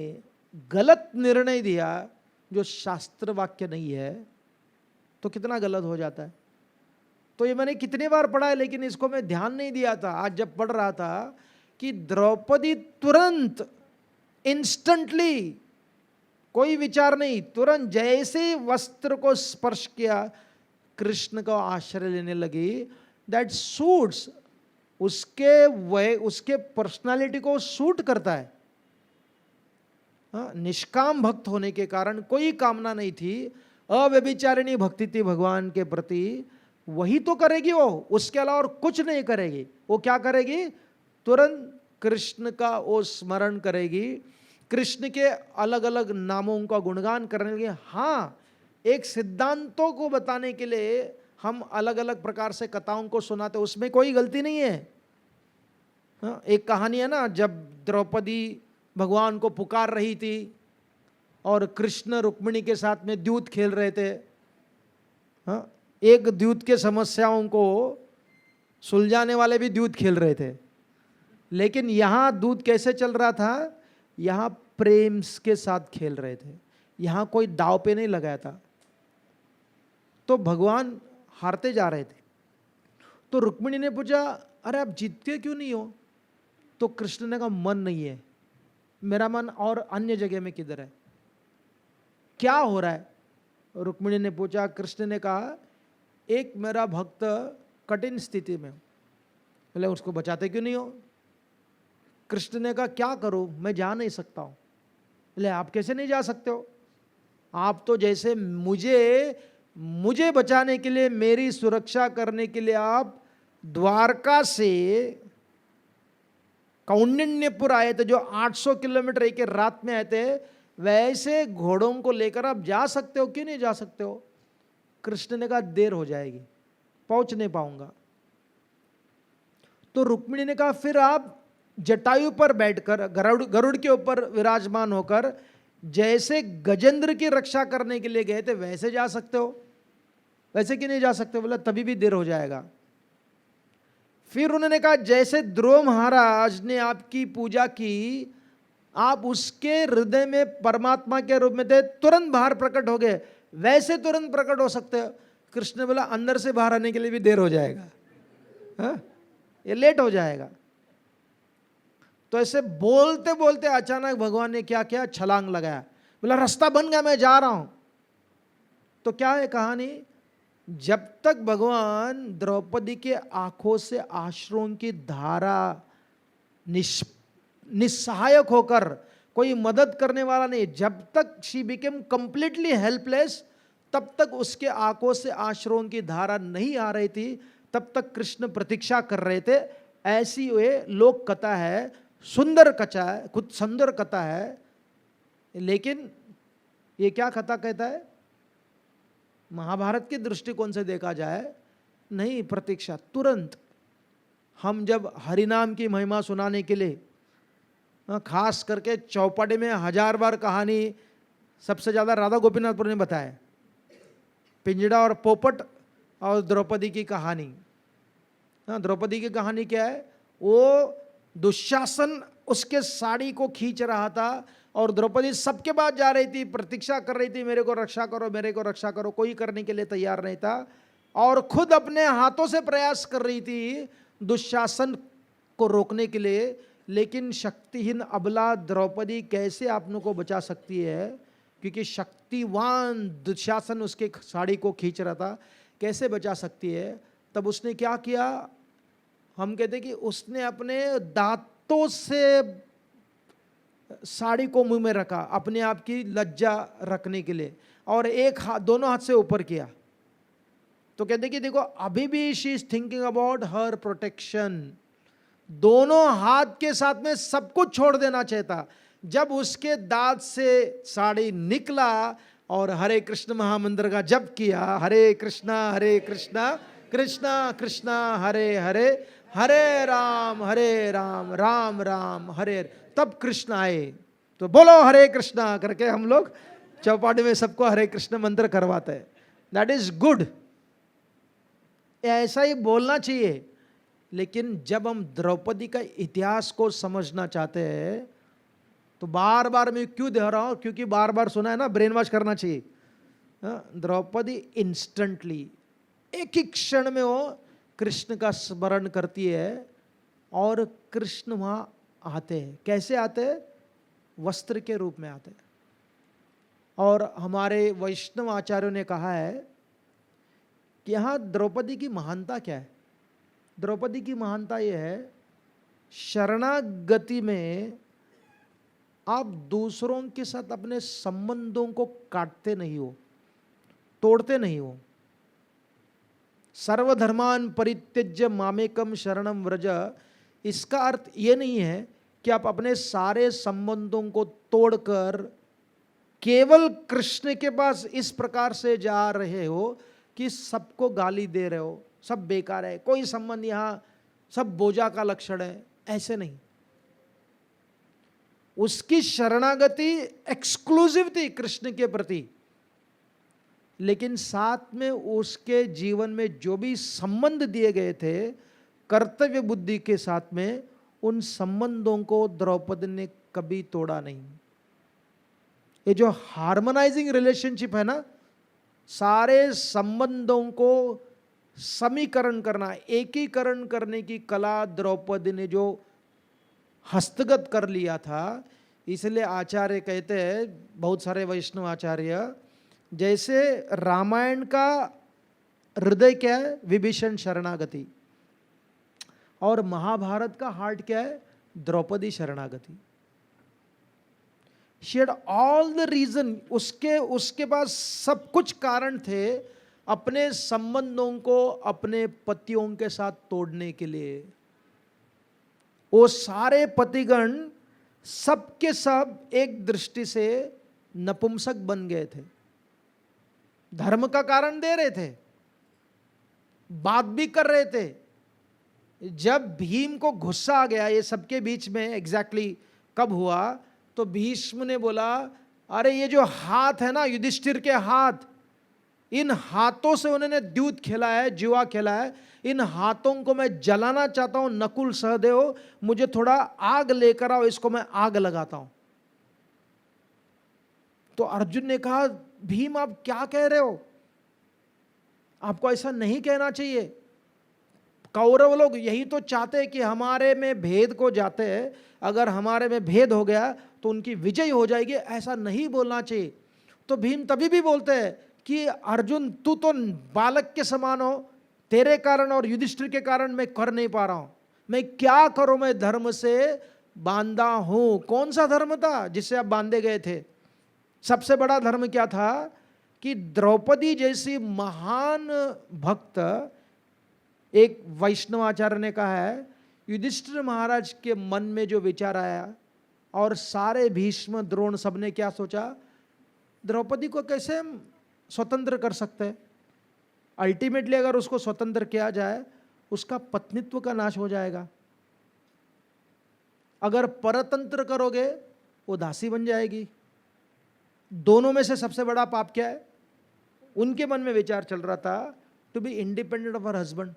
गलत निर्णय दिया जो शास्त्र वाक्य नहीं है तो कितना गलत हो जाता है। तो ये मैंने कितने बार पढ़ा है लेकिन इसको मैं ध्यान नहीं दिया था। आज जब पढ़ रहा था कि द्रौपदी तुरंत इंस्टेंटली, कोई विचार नहीं, तुरंत जैसे वस्त्र को स्पर्श किया कृष्ण का आश्रय लेने लगी। दैट सूट्स, उसके पर्सनालिटी को सूट करता है। निष्काम भक्त होने के कारण कोई कामना नहीं थी, अव्यभिचारिणी भक्ति थी भगवान के प्रति, वही तो करेगी वो, उसके अलावा और कुछ नहीं करेगी। वो क्या करेगी, तुरंत कृष्ण का वो स्मरण करेगी, कृष्ण के अलग अलग नामों का गुणगान करने लगे। हाँ, एक सिद्धांतों को बताने के लिए हम अलग अलग प्रकार से कथाओं को सुनाते, उसमें कोई गलती नहीं है। हाँ, एक कहानी है ना, जब द्रौपदी भगवान को पुकार रही थी और कृष्ण रुक्मिणी के साथ में द्यूत खेल रहे थे। हाँ, एक द्यूत के समस्याओं को सुलझाने वाले भी द्यूत खेल रहे थे, लेकिन यहाँ दूत कैसे चल रहा था, यहाँ प्रेम के साथ खेल रहे थे, यहाँ कोई दाव पे नहीं लगाया था। तो भगवान हारते जा रहे थे, तो रुक्मिणी ने पूछा, अरे आप जीतते क्यों नहीं हो? तो कृष्ण ने कहा, मन नहीं है, मेरा मन और अन्य जगह में किधर है, क्या हो रहा है? रुक्मिणी ने पूछा। कृष्ण ने कहा, एक मेरा भक्त कठिन स्थिति में, बोले उसको बचाते क्यों नहीं हो? कृष्ण ने कहा, क्या करूं, मैं जा नहीं सकता हूं। बोले आप कैसे नहीं जा सकते हो? आप तो जैसे मुझे बचाने के लिए, मेरी सुरक्षा करने के लिए आप द्वारका से कौंडिन्यपुर आए थे, जो 800 किलोमीटर एक रात में आए थे, वैसे घोड़ों को लेकर आप जा सकते हो, क्यों नहीं जा सकते हो? कृष्ण ने कहा, देर हो जाएगी, पहुंच नहीं पाऊंगा। तो रुक्मिणी ने कहा, फिर आप जटायु पर बैठकर, गरुड़ के ऊपर विराजमान होकर जैसे गजेंद्र की रक्षा करने के लिए गए थे वैसे जा सकते हो, वैसे क्यों नहीं जा सकते? बोला तभी भी देर हो जाएगा। फिर उन्होंने कहा, जैसे ध्रुव महाराज ने आपकी पूजा की, आप उसके हृदय में परमात्मा के रूप में थे, तुरंत बाहर प्रकट हो गए, वैसे तुरंत प्रकट हो सकते हो। कृष्ण ने बोला, अंदर से बाहर आने के लिए भी देर हो जाएगा, हाँ? ये लेट हो जाएगा। तो ऐसे बोलते बोलते अचानक भगवान ने क्या किया, छलांग लगाया, बोला रास्ता बन गया, मैं जा रहा हूं। तो क्या है कहानी, जब तक भगवान द्रौपदी के आंखों से आश्रुओं की धारा, निस्सहायक होकर, कोई मदद करने वाला नहीं, जब तक शी बिकेम कंप्लीटली हेल्पलेस, तब तक उसके आंखों से आश्रुओं की धारा नहीं आ रही थी, तब तक कृष्ण प्रतीक्षा कर रहे थे। ऐसी वे लोक कथा है, सुंदर कथा है, खुद सुंदर कथा है, लेकिन ये क्या कथा कहता है, महाभारत के दृष्टिकोण से देखा जाए, नहीं प्रतीक्षा, तुरंत हम जब हरिनाम की महिमा सुनाने के लिए खास करके चौपाटी में 1000 बार कहानी सबसे ज़्यादा राधा गोपीनाथपुर ने बताया, पिंजड़ा और पोपट और द्रौपदी की कहानी। द्रौपदी की कहानी क्या है, वो दुशासन उसके साड़ी को खींच रहा था और द्रौपदी सबके पास जा रही थी, प्रतीक्षा कर रही थी, मेरे को रक्षा करो, मेरे को रक्षा करो, कोई करने के लिए तैयार नहीं था, और खुद अपने हाथों से प्रयास कर रही थी दुशासन को रोकने के लिए। लेकिन शक्तिहीन अबला द्रौपदी कैसे आप को बचा सकती है, क्योंकि शक्तिवान दुशासन उसके साड़ी को खींच रहा था, कैसे बचा सकती है। तब उसने क्या किया, हम कहते कि उसने अपने दांतों से साड़ी को मुंह में रखा, अपने आप की लज्जा रखने के लिए, और एक हाथ, दोनों हाथ से ऊपर किया। तो कहते कि देखो अभी भी she is thinking about her protection, दोनों हाथ के साथ में सब कुछ छोड़ देना चाहता। जब उसके दांत से साड़ी निकला और हरे कृष्ण महामंत्र का जप किया, हरे कृष्णा कृष्णा कृष्णा हरे हरे, हरे राम राम राम हरे हरे, तब कृष्ण आए। तो बोलो हरे कृष्णा करके हम लोग चौपाटी में सबको हरे कृष्ण मंत्र करवाते हैं। दैट इज गुड, ऐसा ही बोलना चाहिए। लेकिन जब हम द्रौपदी का इतिहास को समझना चाहते हैं, तो बार बार मैं क्यों दोहरा हूं, क्योंकि बार बार सुना है ना, ब्रेन वॉश करना चाहिए। द्रौपदी इंस्टेंटली एक ही क्षण में वो कृष्ण का स्मरण करती है, और कृष्ण वहां आते हैं। कैसे आते हैं, वस्त्र के रूप में आते हैं। और हमारे वैष्णव आचार्यों ने कहा है कि यहां द्रौपदी की महानता क्या है। द्रौपदी की महानता यह है, शरणागति में आप दूसरों के साथ अपने संबंधों को काटते नहीं हो, तोड़ते नहीं हो। सर्वधर्मान परित्यज्य मामेकम शरणम व्रज, इसका अर्थ ये नहीं है कि आप अपने सारे संबंधों को तोड़कर केवल कृष्ण के पास इस प्रकार से जा रहे हो कि सबको गाली दे रहे हो, सब बेकार है, कोई संबंध यहां, सब बोझा का लक्षण है, ऐसे नहीं। उसकी शरणागति एक्सक्लूसिव थी कृष्ण के प्रति, लेकिन साथ में उसके जीवन में जो भी संबंध दिए गए थे कर्तव्य बुद्धि के साथ में, उन संबंधों को द्रौपदी ने कभी तोड़ा नहीं। ये जो हार्मोनाइजिंग रिलेशनशिप है ना, सारे संबंधों को समीकरण करना, एकीकरण करने की कला द्रौपदी ने जो हस्तगत कर लिया था, इसलिए आचार्य कहते हैं, बहुत सारे वैष्णव आचार्य, जैसे रामायण का हृदय क्या है, विभीषण शरणागति, और महाभारत का हार्ट क्या है, द्रौपदी शरणागति। She had all the reason, उसके पास सब कुछ कारण थे अपने संबंधों को अपने पतियों के साथ तोड़ने के लिए। वो सारे पतिगण सबके सब एक दृष्टि से नपुंसक बन गए थे, धर्म का कारण दे रहे थे, बात भी कर रहे थे। जब भीम को गुस्सा आ गया ये सबके बीच में, एग्जैक्टली कब हुआ, तो भीष्म ने बोला, अरे ये जो हाथ है ना, युधिष्ठिर के हाथ, इन हाथों से उन्होंने द्यूत खेला है, जुआ खेला है, इन हाथों को मैं जलाना चाहता हूं। नकुल सहदेव, मुझे थोड़ा आग लेकर आओ, इसको मैं आग लगाता हूं। तो अर्जुन ने कहा, भीम आप क्या कह रहे हो, आपको ऐसा नहीं कहना चाहिए। कौरव लोग यही तो चाहते हैं कि हमारे में भेद को जाते हैं, अगर हमारे में भेद हो गया तो उनकी विजय हो जाएगी, ऐसा नहीं बोलना चाहिए। तो भीम तभी भी बोलते हैं कि अर्जुन तू तो बालक के समान हो, तेरे कारण और युधिष्ठिर के कारण मैं कर नहीं पा रहा हूं, मैं क्या करूं, मैं धर्म से बांधा हूं। कौन सा धर्म था जिससे आप बांधे गए थे? सबसे बड़ा धर्म क्या था कि द्रौपदी जैसी महान भक्त, एक वैष्णवाचार्य ने कहा है, युधिष्ठिर महाराज के मन में जो विचार आया और सारे भीष्म द्रोण सबने क्या सोचा, द्रौपदी को कैसे हम स्वतंत्र कर सकते हैं। अल्टीमेटली अगर उसको स्वतंत्र किया जाए, उसका पत्नीत्व का नाश हो जाएगा। अगर परतंत्र करोगे वो दासी बन जाएगी। दोनों में से सबसे बड़ा पाप क्या है? उनके मन में विचार चल रहा था to be independent of her husband,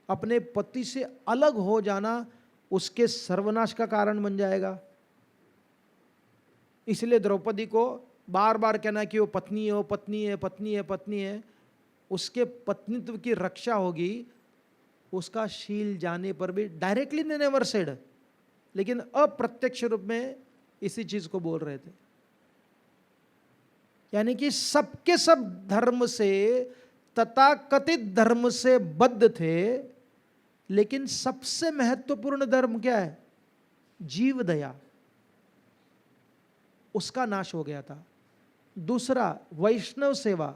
अपने पति से अलग हो जाना उसके सर्वनाश का कारण बन जाएगा। इसलिए द्रौपदी को बार बार कहना कि वो पत्नी है, वो पत्नी है, पत्नी है, पत्नी है। उसके पत्नीत्व की रक्षा होगी, उसका शील जाने पर भी। डायरेक्टली ने नेवर सेड, लेकिन अप्रत्यक्ष रूप में इसी चीज को बोल रहे थे। यानी कि सबके सब धर्म से, तथाकथित धर्म से बद्ध थे, लेकिन सबसे महत्वपूर्ण धर्म क्या है? जीव दया, उसका नाश हो गया था। दूसरा वैष्णव सेवा,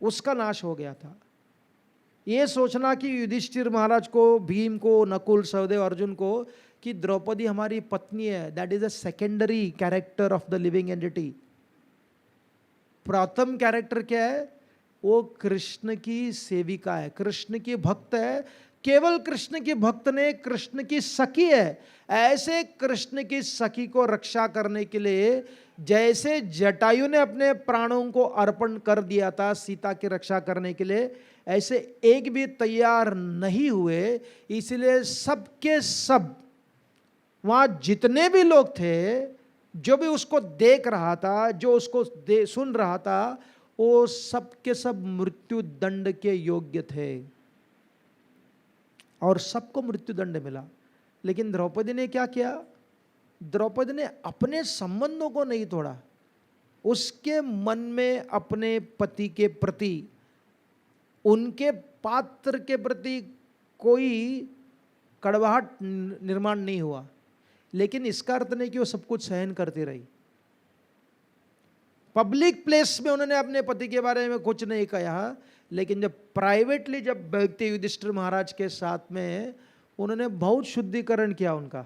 उसका नाश हो गया था। ये सोचना कि युधिष्ठिर महाराज को, भीम को, नकुल, सहदेव, अर्जुन को कि द्रौपदी हमारी पत्नी है, that is a secondary character of the living entity. प्रथम कैरेक्टर क्या है? वो कृष्ण की सेविका है, कृष्ण की भक्त है। केवल कृष्ण की भक्त ने, कृष्ण की सखी है। ऐसे कृष्ण की सखी को रक्षा करने के लिए जैसे जटायु ने अपने प्राणों को अर्पण कर दिया था सीता की रक्षा करने के लिए, ऐसे एक भी तैयार नहीं हुए। इसलिए सबके सब वहां जितने भी लोग थे, जो भी उसको देख रहा था, जो उसको सुन रहा था, वो सबके सब मृत्यु दंड के योग्य थे और सबको मृत्यु दंड मिला। लेकिन द्रौपदी ने क्या किया? द्रौपदी ने अपने संबंधों को नहीं तोड़ा। उसके मन में अपने पति के प्रति, उनके पात्र के प्रति कोई कड़वाहट निर्माण नहीं हुआ। लेकिन इसका अर्थ नहीं कि वो सब कुछ सहन करती रही। पब्लिक प्लेस में उन्होंने अपने पति के बारे में कुछ नहीं कहा, लेकिन जब प्राइवेटली जब व्यक्ति युधिष्ठिर महाराज के साथ में, उन्होंने बहुत शुद्धिकरण किया उनका,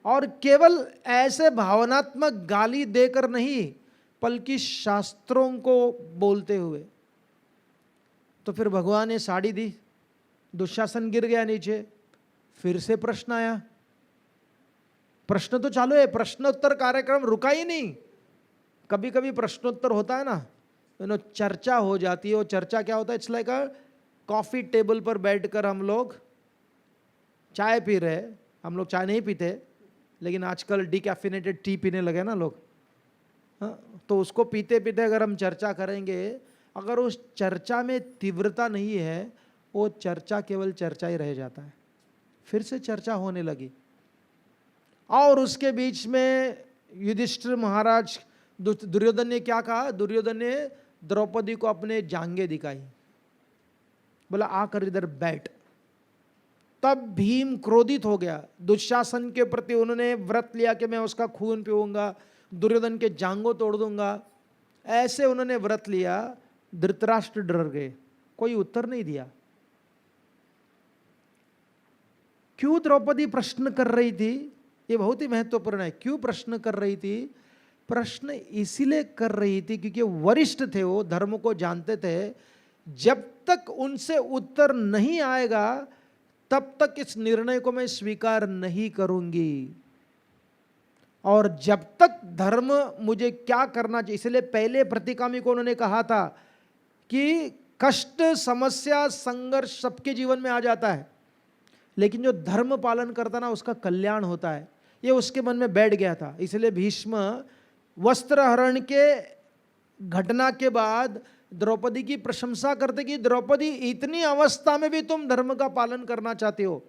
और केवल ऐसे भावनात्मक गाली देकर नहीं, बल्कि शास्त्रों को बोलते हुए। तो फिर भगवान ने साड़ी दी, दुशासन गिर गया नीचे, फिर से प्रश्न आया। प्रश्न तो चालू है, प्रश्नोत्तर कार्यक्रम रुका ही नहीं। कभी कभी प्रश्नोत्तर होता है ना, चर्चा हो जाती है। वो चर्चा क्या होता है? It's like a coffee table पर बैठकर हम लोग चाय पी रहे। हम लोग चाय नहीं पीते, लेकिन आजकल डिकैफिनेटेड टी पीने लगे ना लोग। हाँ, तो उसको पीते पीते अगर हम चर्चा करेंगे, अगर उस चर्चा में तीव्रता नहीं है, वो चर्चा केवल चर्चा ही रह जाता है। फिर से चर्चा होने लगी, और उसके बीच में युधिष्ठिर महाराज, दुर्योधन ने क्या कहा? दुर्योधन ने द्रौपदी को अपने जांघें दिखाई, बोला आकर इधर बैठ। तब भीम क्रोधित हो गया। दुशासन के प्रति उन्होंने व्रत लिया कि मैं उसका खून पीऊंगा, दुर्योधन के जांघों तोड़ दूंगा। ऐसे उन्होंने व्रत लिया। धृतराष्ट्र डर गए, कोई उत्तर नहीं दिया। क्यों द्रौपदी प्रश्न कर रही थी? ये बहुत ही महत्वपूर्ण है। क्यों प्रश्न कर रही थी? प्रश्न इसीलिए कर रही थी क्योंकि वरिष्ठ थे, वो धर्म को जानते थे। जब तक उनसे उत्तर नहीं आएगा, तब तक इस निर्णय को मैं स्वीकार नहीं करूंगी। और जब तक धर्म मुझे क्या करना चाहिए, इसलिए पहले प्रतिगामी को उन्होंने कहा था कि कष्ट, समस्या, संघर्ष सबके जीवन में आ जाता है, लेकिन जो धर्म पालन करता ना, उसका कल्याण होता है। ये उसके मन में बैठ गया था। इसलिए भीष्म वस्त्रहरण के घटना के बाद द्रौपदी की प्रशंसा करते कि द्रौपदी, इतनी अवस्था में भी तुम धर्म का पालन करना चाहते हो,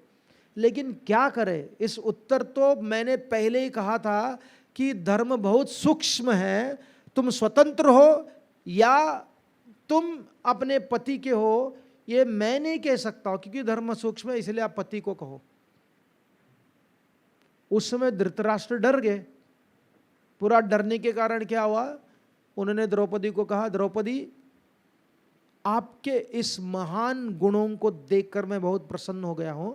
लेकिन क्या करें? इस उत्तर तो मैंने पहले ही कहा था कि धर्म बहुत सूक्ष्म है। तुम स्वतंत्र हो या तुम अपने पति के हो, ये मैं नहीं कह सकता हूं, क्योंकि धर्म सूक्ष्म है, इसलिए आप पति को कहो। उस समय धृतराष्ट्र डर गए। पूरा डरने के कारण क्या हुआ? उन्होंने द्रौपदी को कहा, द्रौपदी, आपके इस महान गुणों को देखकर मैं बहुत प्रसन्न हो गया हूं,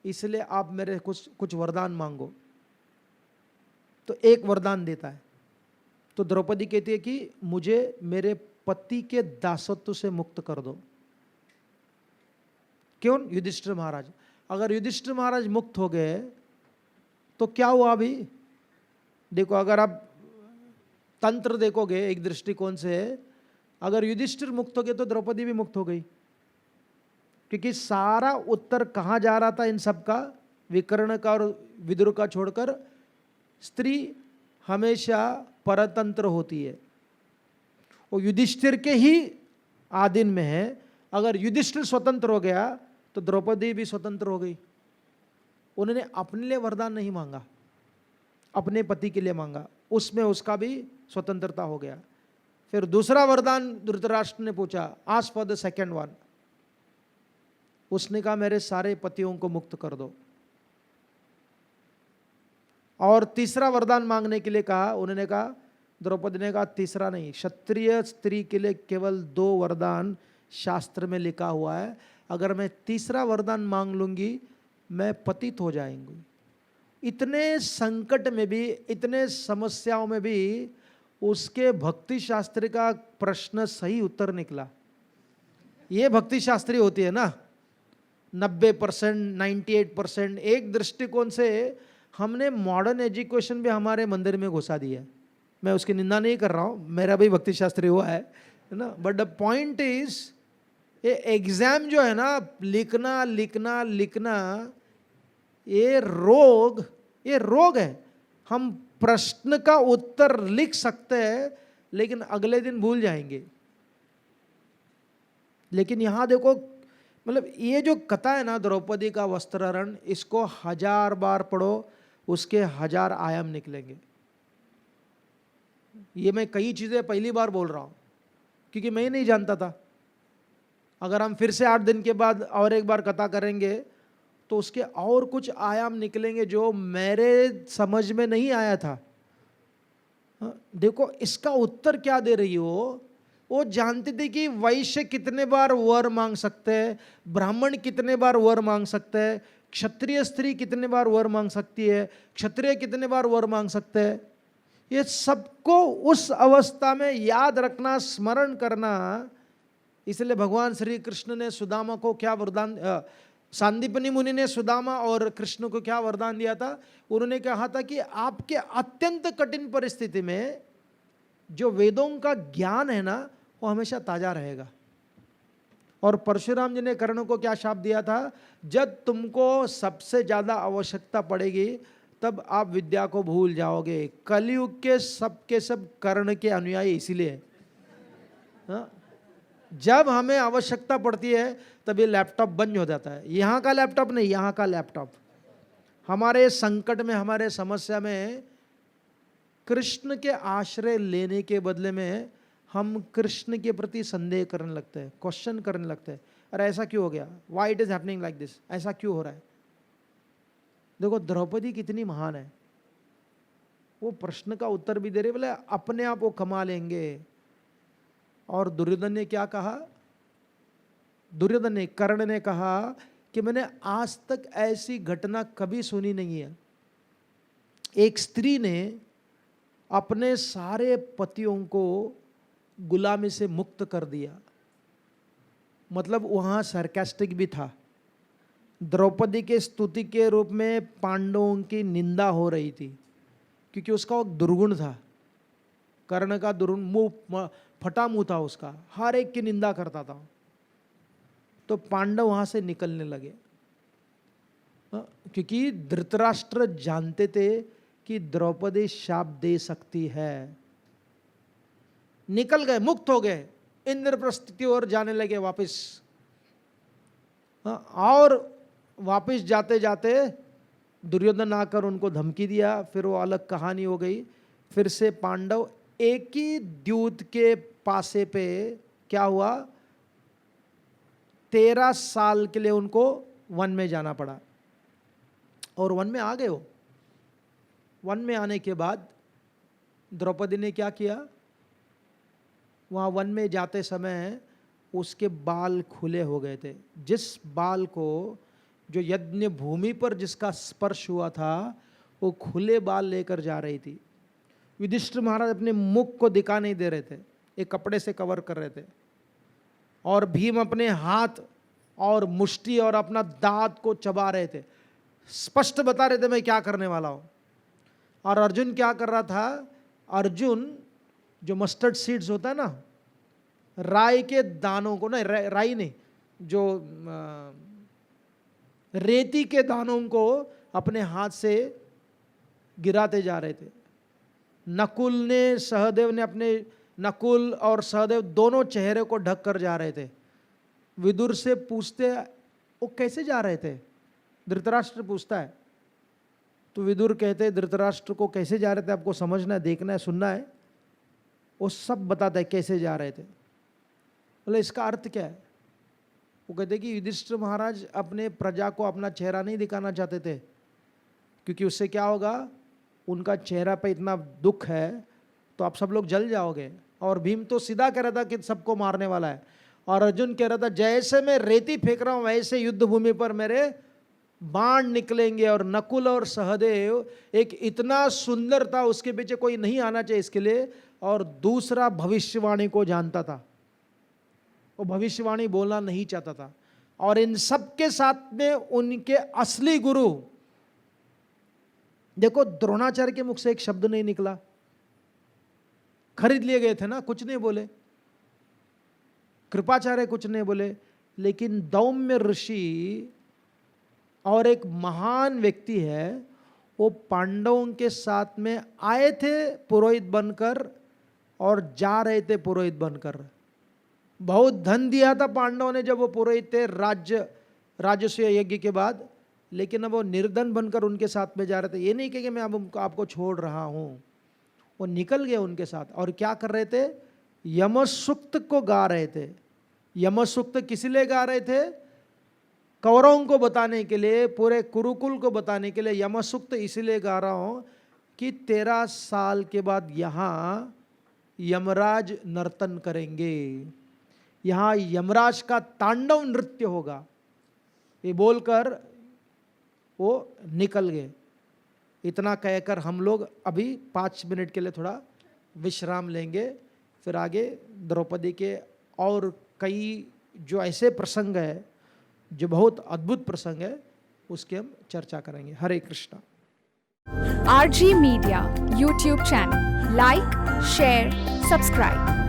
इसलिए आप मेरे कुछ वरदान मांगो। तो एक वरदान देता है। तो द्रौपदी कहती है कि मुझे मेरे पति के दासत्व से मुक्त कर दो। क्यों? युधिष्ठिर महाराज। अगर युधिष्ठिर महाराज मुक्त हो गए तो क्या हुआ अभी? देखो, अगर आप तंत्र देखोगे एक दृष्टिकोण से, अगर युधिष्ठिर मुक्त हो गए तो द्रौपदी भी मुक्त हो गई, क्योंकि सारा उत्तर कहाँ जा रहा था इन सब का? विकर्ण का और विदुर का छोड़कर स्त्री हमेशा परतंत्र होती है। वो युधिष्ठिर के ही आधीन में है। अगर युधिष्ठिर स्वतंत्र हो गया तो द्रौपदी भी स्वतंत्र हो गई। उन्होंने अपने लिए वरदान नहीं मांगा, अपने पति के लिए मांगा, उसमें उसका भी स्वतंत्रता हो गया। फिर दूसरा वरदान धृतराष्ट्र ने पूछा, ask for the second one. उसने कहा मेरे सारे पतियों को मुक्त कर दो। और तीसरा वरदान मांगने के लिए कहा, उन्होंने कहा, द्रौपदी ने कहा तीसरा नहीं, क्षत्रिय स्त्री के लिए केवल 2 वरदान शास्त्र में लिखा हुआ है, अगर मैं तीसरा वरदान मांग लूंगी मैं पतित हो जाएंगी। इतने संकट में भी, इतने समस्याओं में भी उसके भक्ति शास्त्र का प्रश्न सही उत्तर निकला। ये भक्ति शास्त्री होती है ना, 90%, 98%। एक दृष्टिकोण से हमने मॉडर्न एजुकेशन भी हमारे मंदिर में घुसा दी है। मैं उसकी निंदा नहीं कर रहा हूँ, मेरा भी भक्ति शास्त्री हुआ है ना, बट द पॉइंट इज, ये एग्जाम जो है ना, लिखना लिखना लिखना, ये रोग है। हम प्रश्न का उत्तर लिख सकते हैं लेकिन अगले दिन भूल जाएंगे। लेकिन यहां देखो, मतलब ये जो कथा है ना द्रौपदी का वस्त्रहरण, इसको 1000 बार पढ़ो, उसके 1000 आयाम निकलेंगे। ये मैं कई चीजें पहली बार बोल रहा हूं क्योंकि मैं नहीं जानता था। अगर हम फिर से 8 दिन के बाद और एक बार कथा करेंगे तो उसके और कुछ आयाम निकलेंगे जो मेरे समझ में नहीं आया था। देखो, इसका उत्तर क्या दे रही हो? वो जानती थी कि वैश्य कितने बार वर मांग सकते हैं, ब्राह्मण कितने बार वर मांग सकते हैं, क्षत्रिय स्त्री कितने बार वर मांग सकती है, क्षत्रिय कितने बार वर मांग सकते हैं। ये सबको उस अवस्था में याद रखना, स्मरण करना। इसलिए भगवान श्री कृष्ण ने सुदामा को क्या वरदान, सांदीपनि मुनि ने सुदामा और कृष्ण को क्या वरदान दिया था? उन्होंने कहा था कि आपके अत्यंत कठिन परिस्थिति में जो वेदों का ज्ञान है ना, वो हमेशा ताजा रहेगा। और परशुराम जी ने कर्ण को क्या शाप दिया था? जब तुमको सबसे ज्यादा आवश्यकता पड़ेगी तब आप विद्या को भूल जाओगे। कलयुग के सब कर्ण के अनुयायी इसीलिए, जब हमें आवश्यकता पड़ती है तब ये लैपटॉप बंद हो जाता है। यहाँ का लैपटॉप नहीं, यहाँ का लैपटॉप। हमारे संकट में, हमारे समस्या में कृष्ण के आश्रय लेने के बदले में हम कृष्ण के प्रति संदेह करने लगते हैं, क्वेश्चन करने लगते हैं। अरे ऐसा क्यों हो गया? Why it is happening like this? ऐसा क्यों हो रहा है? देखो, द्रौपदी कितनी महान है। वो प्रश्न का उत्तर भी दे रहे, बोले अपने आप वो कमा लेंगे। और दुर्योधन ने क्या कहा? दुर्योधन ने, कर्ण ने कहा कि मैंने आज तक ऐसी घटना कभी सुनी नहीं है। एक स्त्री ने अपने सारे पतियों को गुलामी से मुक्त कर दिया। मतलब वहां सरकास्टिक भी था। द्रौपदी के स्तुति के रूप में पांडवों की निंदा हो रही थी क्योंकि उसका एक दुर्गुण था। कर्ण का दुर्गुण, मुंह फटा मुंह था उसका, हर एक की निंदा करता था। तो पांडव वहां से निकलने लगे क्योंकि धृतराष्ट्र जानते थे कि द्रौपदी शाप दे सकती है। निकल गए, मुक्त हो गए, इंद्रप्रस्थ की ओर जाने लगे वापस। और वापस जाते जाते दुर्योधन आकर उनको धमकी दिया, फिर वो अलग कहानी हो गई। फिर से पांडव एक ही द्यूत के पासे पे क्या हुआ, 13 साल के लिए उनको वन में जाना पड़ा। और वन में आ गए हो। वन में आने के बाद द्रौपदी ने क्या किया? वहाँ वन में जाते समय उसके बाल खुले हो गए थे। जिस बाल को, जो यज्ञ भूमि पर जिसका स्पर्श हुआ था, वो खुले बाल लेकर जा रही थी। युधिष्ठिर महाराज अपने मुख को दिखा नहीं दे रहे थे, एक कपड़े से कवर कर रहे थे। और भीम अपने हाथ और मुष्टि और अपना दांत को चबा रहे थे, स्पष्ट बता रहे थे मैं क्या करने वाला हूं। और अर्जुन क्या कर रहा था, अर्जुन जो मस्टर्ड सीड्स होता है ना, राई के दानों को, नहीं राई नहीं, जो रेती के दानों को अपने हाथ से गिराते जा रहे थे। नकुल ने, सहदेव ने अपने, नकुल और सहदेव दोनों चेहरे को ढक कर जा रहे थे। विदुर से पूछते वो कैसे जा रहे थे, धृतराष्ट्र पूछता है, तो विदुर कहते धृतराष्ट्र को कैसे जा रहे थे आपको समझना है, देखना है, सुनना है। वो सब बताता है कैसे जा रहे थे। बोले इसका अर्थ क्या है? वो कहते कि युधिष्ठिर महाराज अपने प्रजा को अपना चेहरा नहीं दिखाना चाहते थे, क्योंकि उससे क्या होगा, उनका चेहरा पे इतना दुख है तो आप सब लोग जल जाओगे। और भीम तो सीधा कह रहा था कि सबको मारने वाला है, और अर्जुन कह रहा था जैसे मैं रेती फेंक रहा हूं वैसे युद्ध भूमि पर मेरे बाण निकलेंगे। और नकुल और सहदेव, एक इतना सुंदर था, उसके पीछे कोई नहीं आना चाहिए इसके लिए, और दूसरा भविष्यवाणी को जानता था, वो भविष्यवाणी बोलना नहीं चाहता था। और इन सब के साथ में उनके असली गुरु, देखो द्रोणाचार्य के मुख से एक शब्द नहीं निकला, खरीद लिए गए थे ना, कुछ नहीं बोले, कृपाचार्य कुछ नहीं बोले, लेकिन दौम्य ऋषि और एक महान व्यक्ति है, वो पांडवों के साथ में आए थे पुरोहित बनकर और जा रहे थे पुरोहित बनकर। बहुत धन दिया था पांडवों ने जब वो पुरोहित थे राजस्व यज्ञ के बाद, लेकिन अब वो निर्धन बनकर उनके साथ में जा रहे थे। ये नहीं कि मैं अब आपको छोड़ रहा हूं, वो निकल गए उनके साथ। और क्या कर रहे थे, यमसूक्त को गा रहे थे। यमसूक्त किस लिए गा रहे थे, कौरवों को बताने के लिए, पूरे कुरुकुल को बताने के लिए यमसूक्त इसलिए गा रहा हूं कि 13 साल के बाद यहाँ यमराज नर्तन करेंगे, यहाँ यमराज का तांडव नृत्य होगा। ये बोलकर वो निकल गए। इतना कहकर हम लोग अभी 5 मिनट के लिए थोड़ा विश्राम लेंगे, फिर आगे द्रौपदी के और कई जो ऐसे प्रसंग है जो बहुत अद्भुत प्रसंग है, उसकी हम चर्चा करेंगे। हरे Krishna. RG Media YouTube channel, like, share, subscribe.